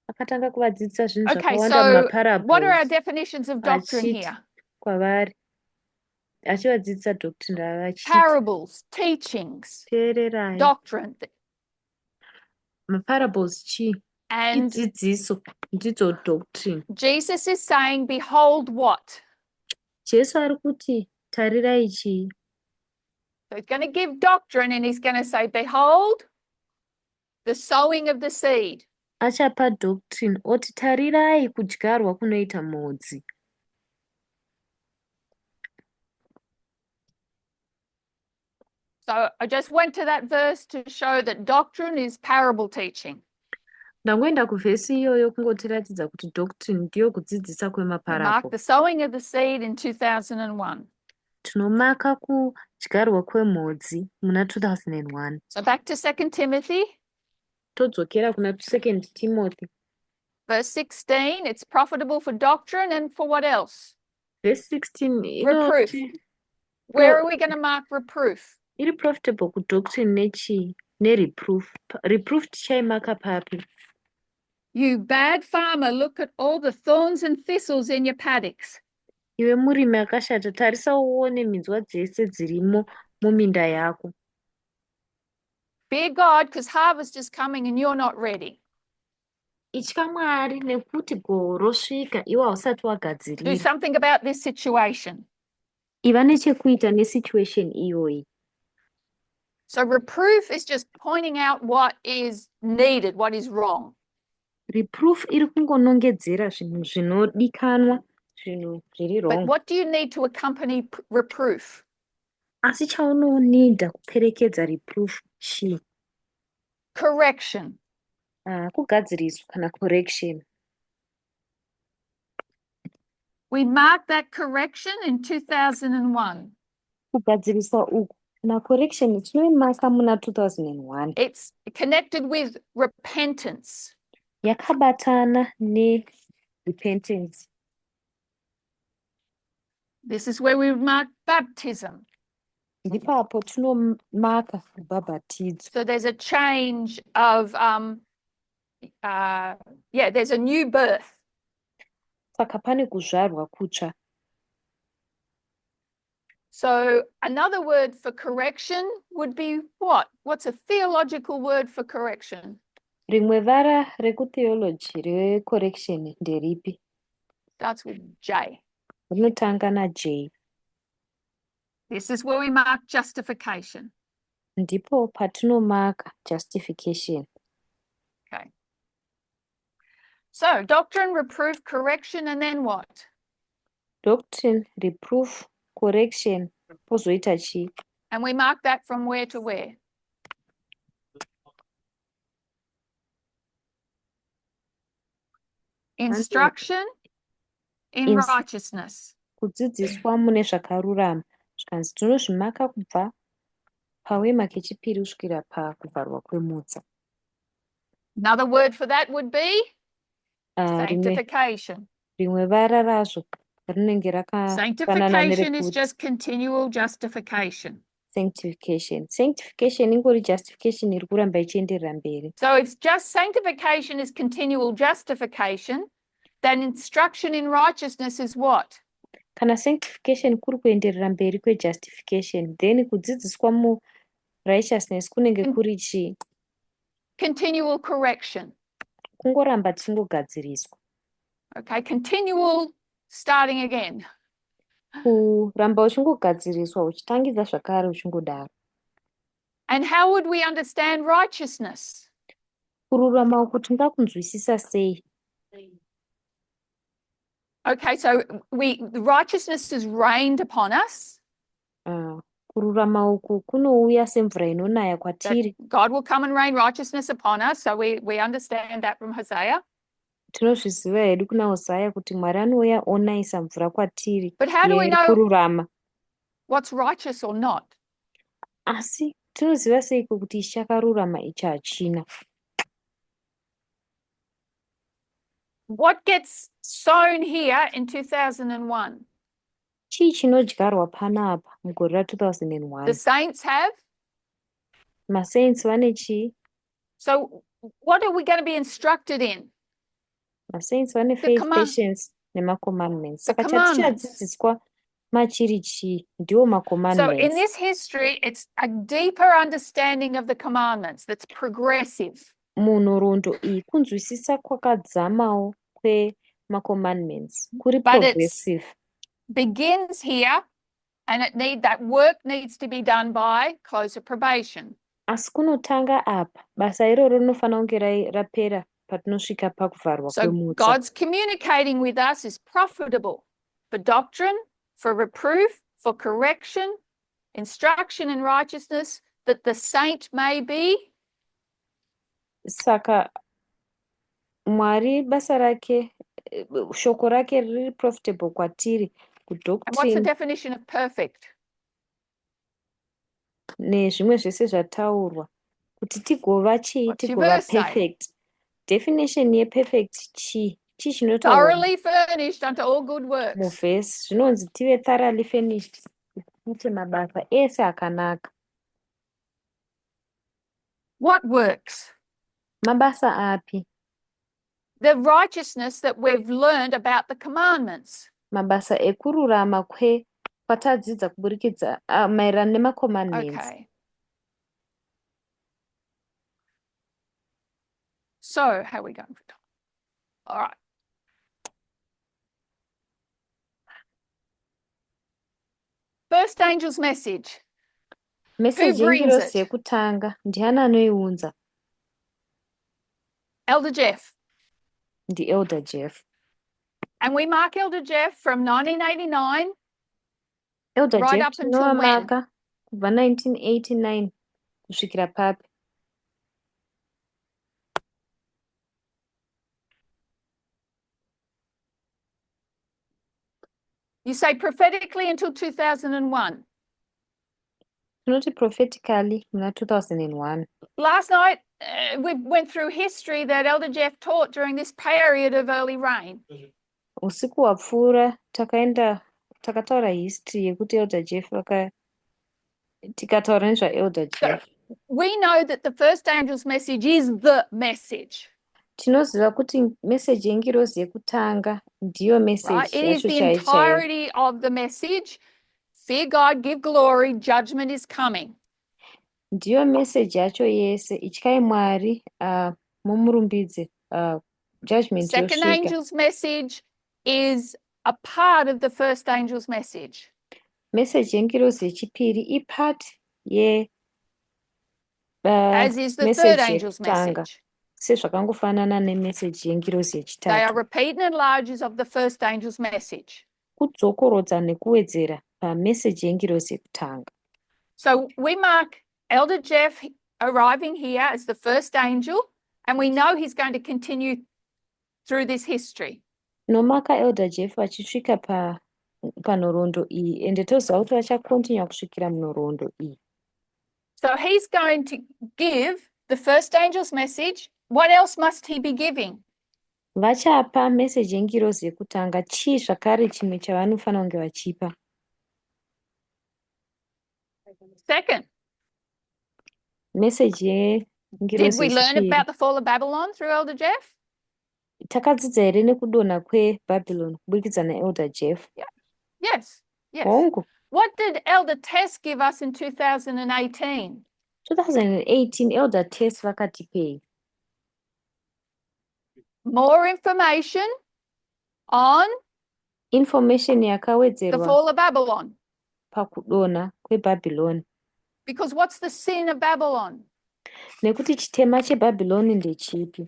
Akatanga kuvadzidzisa zvinhu zvakawanda mumaparables. What are our definitions of doctrine here? Kwavari achivadzidzisa doctrine ravachiti. Parables, teachings, teererai. Doctrine. Maparables chii? And Idzidziso ndidzo doctrine. Jesus is saying, behold what? Jesu ari kuti tarirai chii? So he's going to give doctrine and he's going to say, behold, the sowing of the seed. Achapa doctrine oti tarirai kudyarwa kunoita mhodzi. So I just went to that verse to show that doctrine is parable teaching. Ndangoenda kuvhesi iyoyo kungotiratidza kuti doctrine ndiyo kudzidzisa We mark kwemaparabo. the sowing of the seed in 2001. Tinomaka kudyarwa kwemhodzi muna 2001. So back to 2 Timothy, Todzokera kuna 2 Timothy. verse 16. It's profitable for doctrine and for what else? Verse 16 Reproof. Where are we going to mark reproof? iri profitable kudoctrine nereproof. Reproof tichaimaka papi? You bad farmer, look at all the thorns and thistles in your paddocks. Iwe murimi akashata, tarisa uone minzwa dzese dzirimo muminda yako. Fear God, because harvest is coming and you're not ready. Itya Mwari nekuti gohwo rosvika iwe hausati Do wagadzirira. something about this situation. Iva nechekuita nesituation iyoyi. So reproof is just pointing out what is needed, what is wrong. Reproof iri kungonongedzera zvinhu zvinodikanwa, zvinhu zviri But wrong. what do you need to accompany reproof? Asi chaunonida kuperekedza reproof chii? Correction. Kugadziriswa kana correction. We marked that correction in 2001. Kugadziriswa uku kana correction tinoimaka muna 2001. It's connected with repentance. Yakabatana ne-repentance. This is where we mark baptism. Ndipapo tinomaka kubhabhatidzwa. So there's a change of, there's a new birth. Saka pane kuzvarwa kutsva. So another word for correction would be what? What's a theological word for correction? Rimwe vara rekutheology recorrection nderipi? Starts with J. Rinotanga na J. This is where we mark justification. Ndipo patinomaka justification. Okay. So doctrine, reproof, correction, and then what? Doctrine, reproof, correction, pozoita chi? And we mark that from where to where? Instruction in righteousness. Kudzidziswa mune zvakarurama. Zvikanzi tinozvimaka kubva pawema kechipiri kusvikira pakuvharwa kwemutsa. Another word for that would be sanctification. Rimwe vara razvo rinenge rakafanana Sanctification is nerekuti just continual justification. sanctification. Sanctification ingori justification iri kuramba ichienderera mberi. So if just sanctification is continual justification, then instruction in righteousness is what? Kana sanctification kuri kuenderera mberi kwejustification, then kudzidziswa murighteousness kunenge kuri chii? Continual correction. Kungoramba tichingogadziriswa. Okay, continual starting again. Kuramba uchingogadziriswa uchitangidza zvakare uchingodaro. And how would we understand righteousness? Kururama uku tingakunzwisisa sei? Okay, so the righteousness is rained upon us. Kururama uku kunouya semvura inonaya kwatiri. God will come and rain righteousness upon us. So we understand that from Hosea. Tinozviziva hedu kuna Hosea kuti Mwari anouya onayisa mvura kwatiri. But how do we know kururama? What's righteous or not? Asi tinoziva seiko kuti ichi chakarurama ichi hachina? What gets sown here in 2001? Chii chinodyarwa panapa mugore ra2001? The saints have. Masaints vane chii? So what are we going to be instructed in? Masaints vane faith, patience nemacommandments. Saka chatichadzidziswa machiri chii? Ndiwo macommandments. So in this history, it's a deeper understanding of the commandments that's progressive. Munhoroondo iyi kunzwisisa kwakadzamawo kwemacommandments kuri progressive. Begins here, and that work needs to be done by close of probation. Asi kunotanga apa, basa iroro rinofanira kunge rapera patinosvika pakuvharwa kwemutsa. So God's communicating with us is profitable for doctrine, for reproof, for correction, instruction in righteousness, that the saint may be. Saka Mwari basa rake, shoko rake riri profitable kwatiri And what's the kudoctrine definition of perfect? nezvimwe zvese zvataurwa kuti tigova chii, What's your tigova verse say? perfect. Definition yeperfect chii chinotaurwa Thoroughly furnished unto all good works. muvhesi zvinonzi tive thoroughly furnished kuti mabasa ese akanaka. What works? Mabasa api? The righteousness that we've learned about the commandments. Mabasa ekururama kwatadzidza kuburikidza maererano nemacommandments. Okay. So, how are we going for time? All right. First angel's message. Message Who brings yengirosi it? yekutanga ndiani anoiunza? Elder Jeff. Elder Jeff. And we mark Elder Jeff from 1989 Elder right Jeff up until when? tinomamaka kubva 1989 kusvikira papi? You say prophetically until 2001. Tinoti prophetically muna 2001. Last night, we went through history that Elder Jeff taught during this period of early rain. Usiku wapfuura takataura history yekuti Elder Jeff tikataura nezvaElder Jeff. We know that the first angel's message is the message. Tinoziva kuti message yengirozi yekutanga ndiyo message Right? It is yacho the chaiyo. entirety of the message. Fear God, give glory, judgment is coming. Ndiyo message yacho yese, ityai Mwari, mumurumbidze, judgment Second yosvika. angel's message is a part of the first angel's message. Message yengirozi yechipiri ipart ye as is the third angel's message. sezvakangofanana nemessage yengirozi They are yechitatu. repeat and enlarges of the first angel's message. Kudzokorodza nekuwedzera pamessage yengirozi yekutanga. So we mark Elder Jeff arriving here as the first angel, and we know he's going to continue through this history. Nomaka Elder Jeff achisvika panhoroondo iyi, ende toziva kuti vachakontinua kusvikira munhoroondo iyi. So he's going to give the first angel's message. What else must he be giving? Vachapa message yengirozi yekutanga, chii zvakare chimwe chavanofanira kunge vachipa? Second, Message did yengirozi we learn yechipiri. about the fall of Babylon through Elder Jeff? Takadzidza here nekudonha kweBhabhironi kubudikidza naElder Jeff? Yes, yes. Hongu. What did Elder Tess give us in 2018? 2018 Elder Tess vakatipei More information on information the yakawedzerwa fall of Babylon. pakudonha kweBhabhironi. Because what's the sin of Babylon? Nekuti chitema cheBhabhironi ndechipi?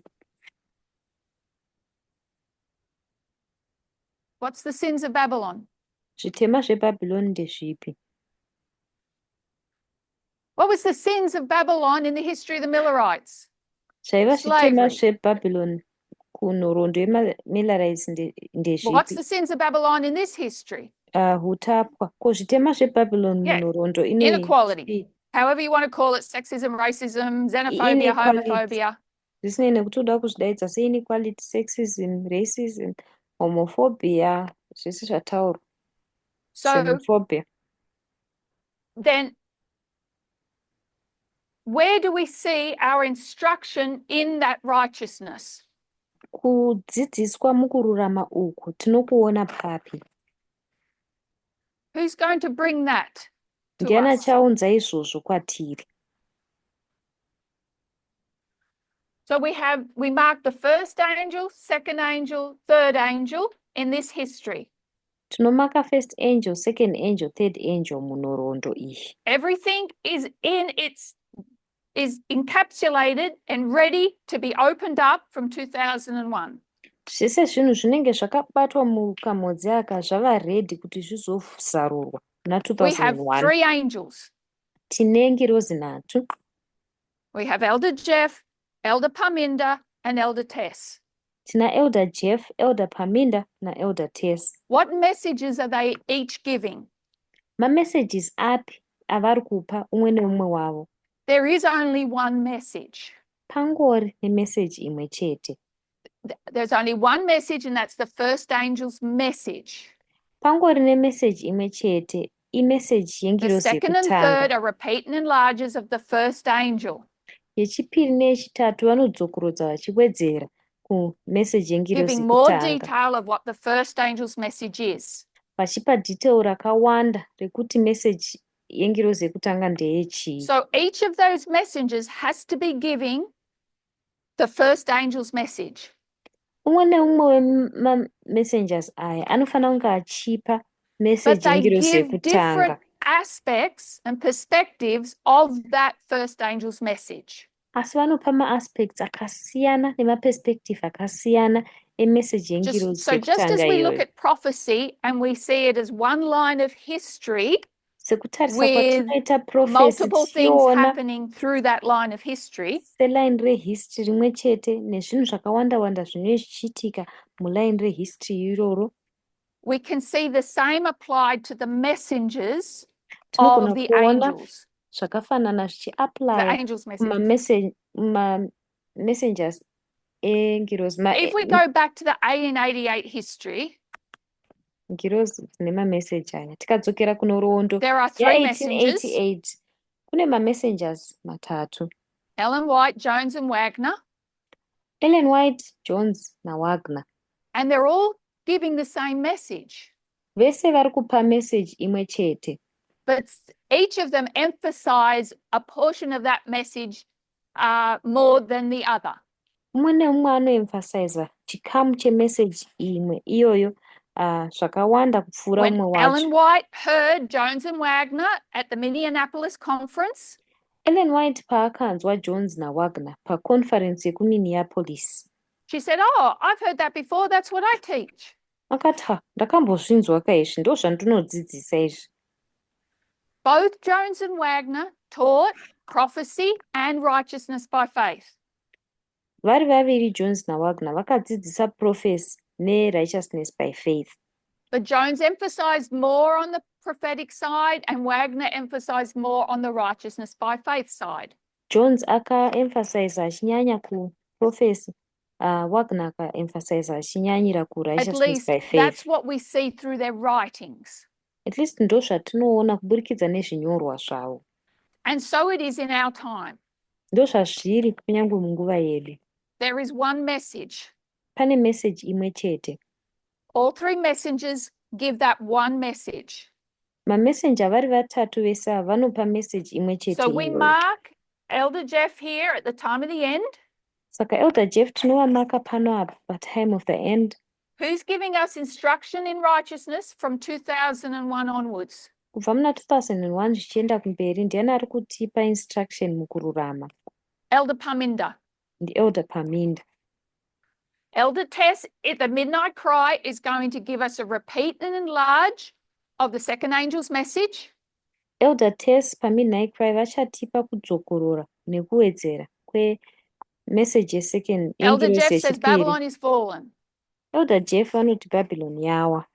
What's the sins of Babylon? Zvitema zveBhabhironi ndezvipi? What was the sins of Babylon in the history of the Millerites? Zvaiva zvitema Slavery. zveBhabhironi kunhoroondo yeMillerites What's ndezvipi? the sins of Babylon in this history? Utapwa. Ko zvitema zveBhabhironi Yeah, munhoroondo inequality. However you want to call it, sexism, racism, xenophobia, homophobia. Zvisinei nekuti uda kuzvidaidza seinequality, sexism, racism, homophobia, zvese zvataurwa. So Xenophobia. then where do we see our instruction in that righteousness? Kudzidziswa mukururama uku tinokuona papi? Who's going to bring that to Ndiani us? achaunza izvozvo kwatiri? So we mark the first angel, second angel, third angel in this history. Tinomaka first angel, second angel, third angel munhoroondo iyi. Everything is encapsulated and ready to be opened up from 2001. Zvese zvinhu zvinenge zvakabatwa mukamodzi aka zvava ready kuti zvizozarurwa muna We have 2001 3 angels. tine ngirozi 3. We have Elder Jeff, Elder Parminda, and Elder Tess. Tina Elder Jeff, Elder Parminda naElder Tess. What messages are they each giving? Mamessages api avari kupa umwe neumwe wavo? There is only one message. Pangori nemeseji imwe chete. There's only one message, and that's the first angel's message. Pangori nemeseji imwe chete, imeseji The yengirozi second and third yekutanga. are repeat and enlarges of the first angel, Yechipiri neyechitatu vanodzokorodza vachiwedzera kumeseji yengirozi giving more yekutanga, detail of what the first angel's message is. vachipa detail rakawanda rekuti meseji yengirozi yekutanga ndeyechii. So each of those messengers has to be giving the first angel's message. Umwe neumwe wemamessengers aya anofanira kunge achipa But meseji they yengirozi give yekutanga, different aspects and perspectives of that first angel's message. asi vanopa maaspects akasiyana nemaperspective akasiyana emeseji yengirozi So just as yekutanga we look iyoyo. at prophecy and we see it as one line of history Sekutarisa with kwatinoita profesi multiple things tichiona happening through that line of history, selaini rehistory rimwe chete nezvinhu zvakawanda-wanda zvinenge zvichiitika mulaini rehistory iroro, we can see the same applied to the messengers tinogona of the kuona angels, zvakafanana the zvichiaplya angels' messages. messengers engirozi If we go back to the 1888 history, ngirozi dzine mameseji aya. Tikadzokera kuno rondo there are 3 messengers, ya1888 kune mamessengers 3: Ellen White, Jones, and Wagner, Ellen White, Jones naWagner. and they're all giving the same message. Vese vari kupa meseji imwe chete, But each of them emphasize a portion of that message more than the other. umwe neumwe anoemphasiza chikamu chemeseji imwe iyoyo zvakawanda kupfuura When umwe Ellen wacho. White heard Jones and Wagner at the Minneapolis conference, Ellen White paakanzwa Jones naWagner paconference yekuminneapolis, she said, "Oh, I've heard that before. That's what I teach." akati ndakambozvinzwa kaizvi, ndo zvandinodzidzisa izvi. Both Jones and Wagner taught prophecy and righteousness by faith. Vari vaviri Jones naWagner vakadzidzisa prophecy nerighteousness by faith. But Jones emphasized more on the prophetic side, and Wagner emphasized more on the righteousness by faith side. Jones akaemphasiza achinyanya kuprophecy, Wagner akaemphasiza achinyanyira At kurighteousness least by faith. that's what we see through their writings. At least ndo zvatinoona kuburikidza nezvinyorwa zvavo. And so it is in our time. Ndo zvazviri kunyange munguva yedu. There is one message. Pane meseji imwe chete. All 3 messengers give that one message. Mamessenger vari vatatu vese ava vanopa meseji imwe chete So we iyoyo. mark Elder Jeff here at the time of the end, Saka Elder Jeff tinovamaka pano apa patime of the end, who's giving us instruction in righteousness from 2001 onwards. kubva muna 2001 zvichienda kumberi ndiani ari kutipa instruction mukururama? Elder Parminda. NdiElder Parminda. Elder Tess at the midnight cry is going to give us a repeat and enlarge of the second angel's message. Elder Tess paMidnight Cry vachatipa kudzokorora nekuwedzera kwemeseji yesecond Elder yengirozi Jeff says yechipiri. Babylon is fallen. Elder Jeff vanoti Babylon yawa.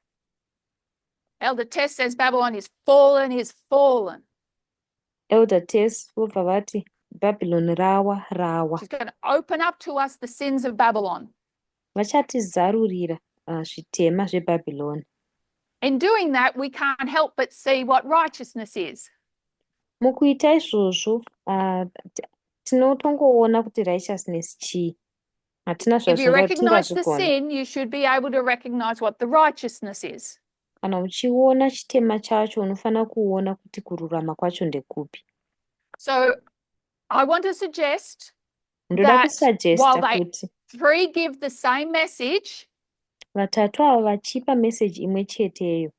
Elder Tess says Babylon is fallen, is fallen. Elder Tess vobva vati Babylon rawa. She's going to open up to us the sins of Babylon. Vachatizarurira zvitema zveBhabhiloni. In doing that, we can't help but see what righteousness is. Mukuita izvozvo tinotongoona kuti righteousness chii. Hatina If you recognize the zvatingazvigona. sin, you should be able to recognize what the righteousness is. Kana uchiona chitema chacho unofanira kuona kuti kururama kwacho ndekupi. So I want to suggest Ndoda that kusuggesta while they kuti 3 give the same message, vatatu ava vachipa meseji imwe cheteyo.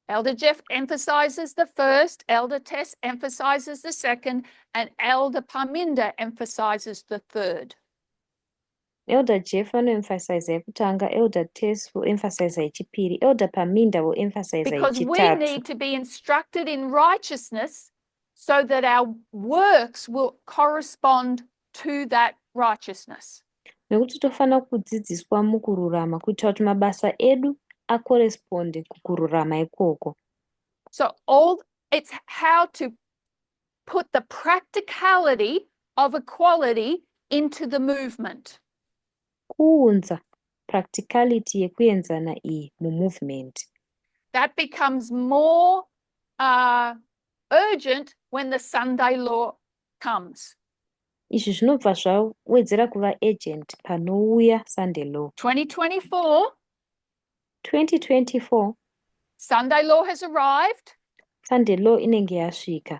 Elder Jeff emphasizes the first, Elder Tess emphasizes the second, and Elder Parminda emphasizes the third. Elder Jeff anoemphasize yekutanga, Elder Tess emphasize yechipiri, Elder Paminda emphasize because we yechitatu. need to be instructed in righteousness so that our works will correspond to that righteousness. Nekuti tofana kudzidziswa mukururama kuitira kuti mabasa edu akoresponde kukururama ikoko. So it's how to put the practicality of equality into the movement. Kuunza practicality yekuenzana iyi mumovement. That becomes more urgent when the Sunday law comes. Izvi zvinobva zvawedzera kuva agent panouya Sunday law. 2024 Sunday law has arrived. Sunday law inenge yasvika.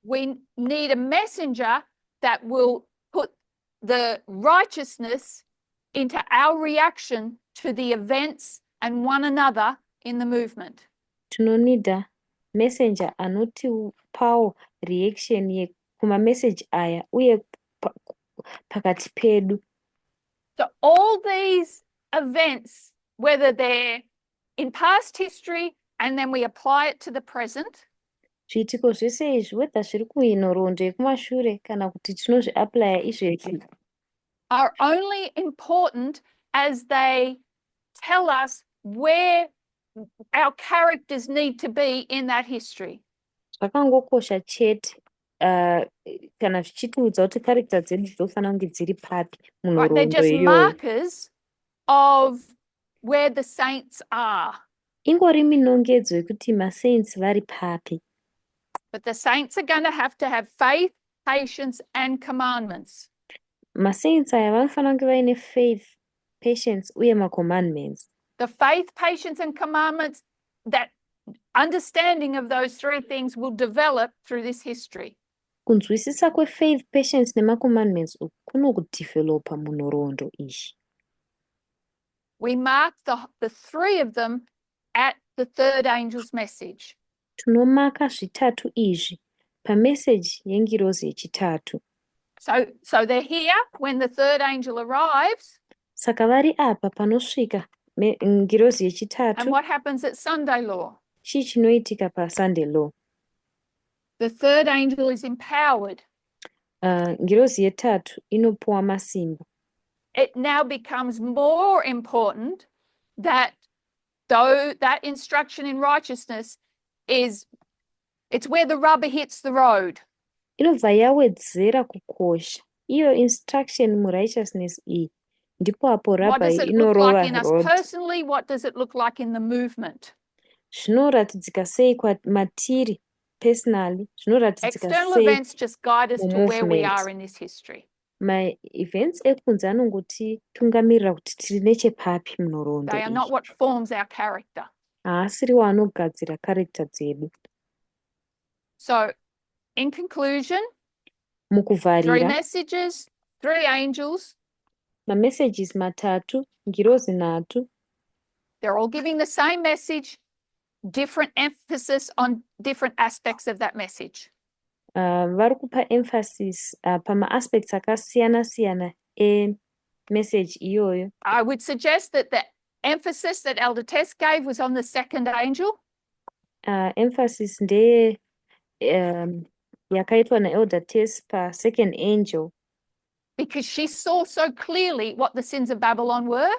We need a messenger that will put the righteousness into our reaction to the events and one another in the movement. Tinonida messenger anotipawo reaction kumamessage aya uye pakati pedu. So all these events, whether they're in past history and then we apply it to the present, Zviitiko zvese izvi whether zviri kuinhoroondo yekumashure kana kuti tinozviaplya izvezvi, are only important as they tell us where our characters need to be in that history. Zvakangokosha chete kana zvichitiudza kuti character dzedu dzinofanira kunge dziri papi Right? They're munhoroondo just iyoyo. markers of where the saints are. Ingori minongedzo yekuti masaints vari papi. But the saints are going to have faith, patience, and commandments. Masaints aya vanofanira kunge vaine faith, patience uye macommandments. The faith, patience, and commandments, that understanding of those three things will develop through this history. Kunzwisisa kwefaith, patience nemacommandments uku kunokudevelopa munhoroondo izvi. We mark the three of them at the third angel's message. Tinomaka zvitatu izvi pamessage yengirozi yechitatu. So they're here when the third angel arrives. Saka vari apa panosvika ngirozi And yechitatu. what happens at Sunday law? Chii chinoitika paSunday law? The third angel is empowered. Ngirozi yetatu inopuwa masimba. It now becomes more important that though that instruction in righteousness it's where the rubber hits the road. Inobva yawedzera kukosha. Iyo instruction murighteousness iyi ndipo apo What rubber does it look like inorova in us road. personally? What does it look like in the movement? Zvinoratidzika sei matiri personally? Zvinoratidzika External sei events just guide us to where we mumovement? are in this history. Ma-events ekunze anongotitungamirira kuti tiri nechepapi munhoroondo They are not iyi. what forms our character. Haasiriwo anogadzira character dzedu. So, in conclusion, 3 Mukuvharira, messages, 3 angels, mamessages matatu, ngirozi nhatu, they're all giving the same message, different emphasis on different aspects of that message. vari kupa emphasis pama-aspects akasiyana-siyana emessage iyoyo. I would suggest that the emphasis that Elder Tess gave was on the second angel. Emphasis ndeye yakaitwa naElder Tess pa-second angel, Because she saw so clearly what the sins of Babylon were.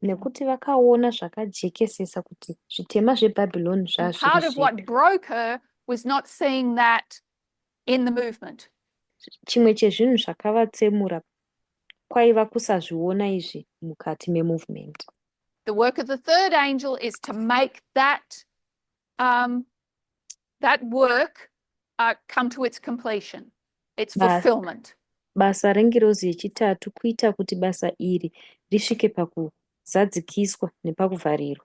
nekuti vakaona zvakajekesesa kuti zvitema zvebhabhironi And part of what zvazviri. broke her was not seeing that in the movement. Chimwe chezvinhu zvakavatsemura kwaiva kusazviona izvi mukati memovement. The work of the third angel is to make that work come to its completion, its fulfillment. Basa rengirozi yechitatu kuita kuti basa iri risvike pakuzadzikiswa nepakuvharirwa.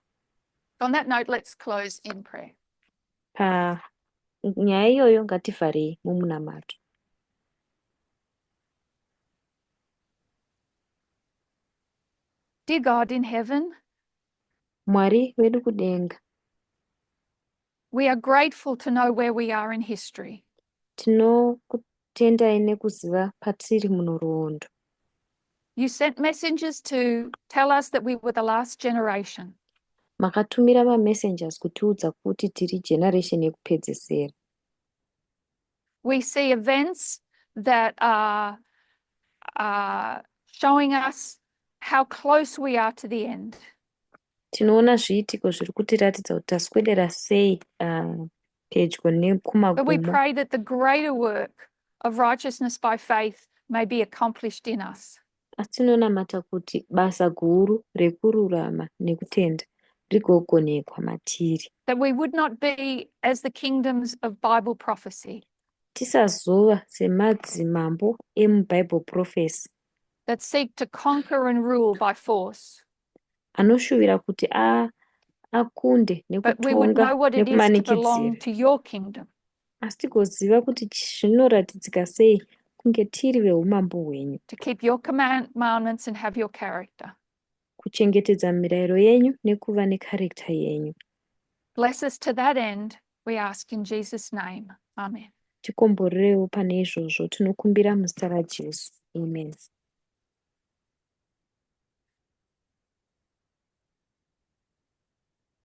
On that note, let's close in prayer. Panyaya iyoyo ngativharei mumunamato. Dear God in heaven, Mwari wedu kudenga, we are grateful to know where we are in history. tinokutendai nekuziva patiri munhoroondo. You sent messengers to tell us that we were the last generation. Makatumira mamessengers kutiudza kuti tiri generation yekupedzesera. We see events that are showing us how close we are to the end. Tinoona zviitiko zviri kutiratidza kuti taswedera sei pedyo But we nekumagumo. pray that the greater work of righteousness by faith may be accomplished in us. Asi tinonamata kuti basa guru rekururama nekutenda rigogonekwa matiri. That we would not be as the kingdoms of Bible prophecy. Tisazova semadzimambo emuBible prophecy. That seek to conquer and rule by force. Anoshuvira kuti akunde But we would know nekutonga what it is to belong nekumanikidzira. to your kingdom. Asi tigoziva kuti zvinoratidzika sei kunge tiri veumambo hwenyu. To keep your commandments and have your character. Kuchengetedza mirayiro yenyu nekuva nekarekta yenyu. Bless us to that end, we ask in Jesus' name. Amen. Tikomborerewo pane izvozvo tinokumbira muzita raJesu. Amen.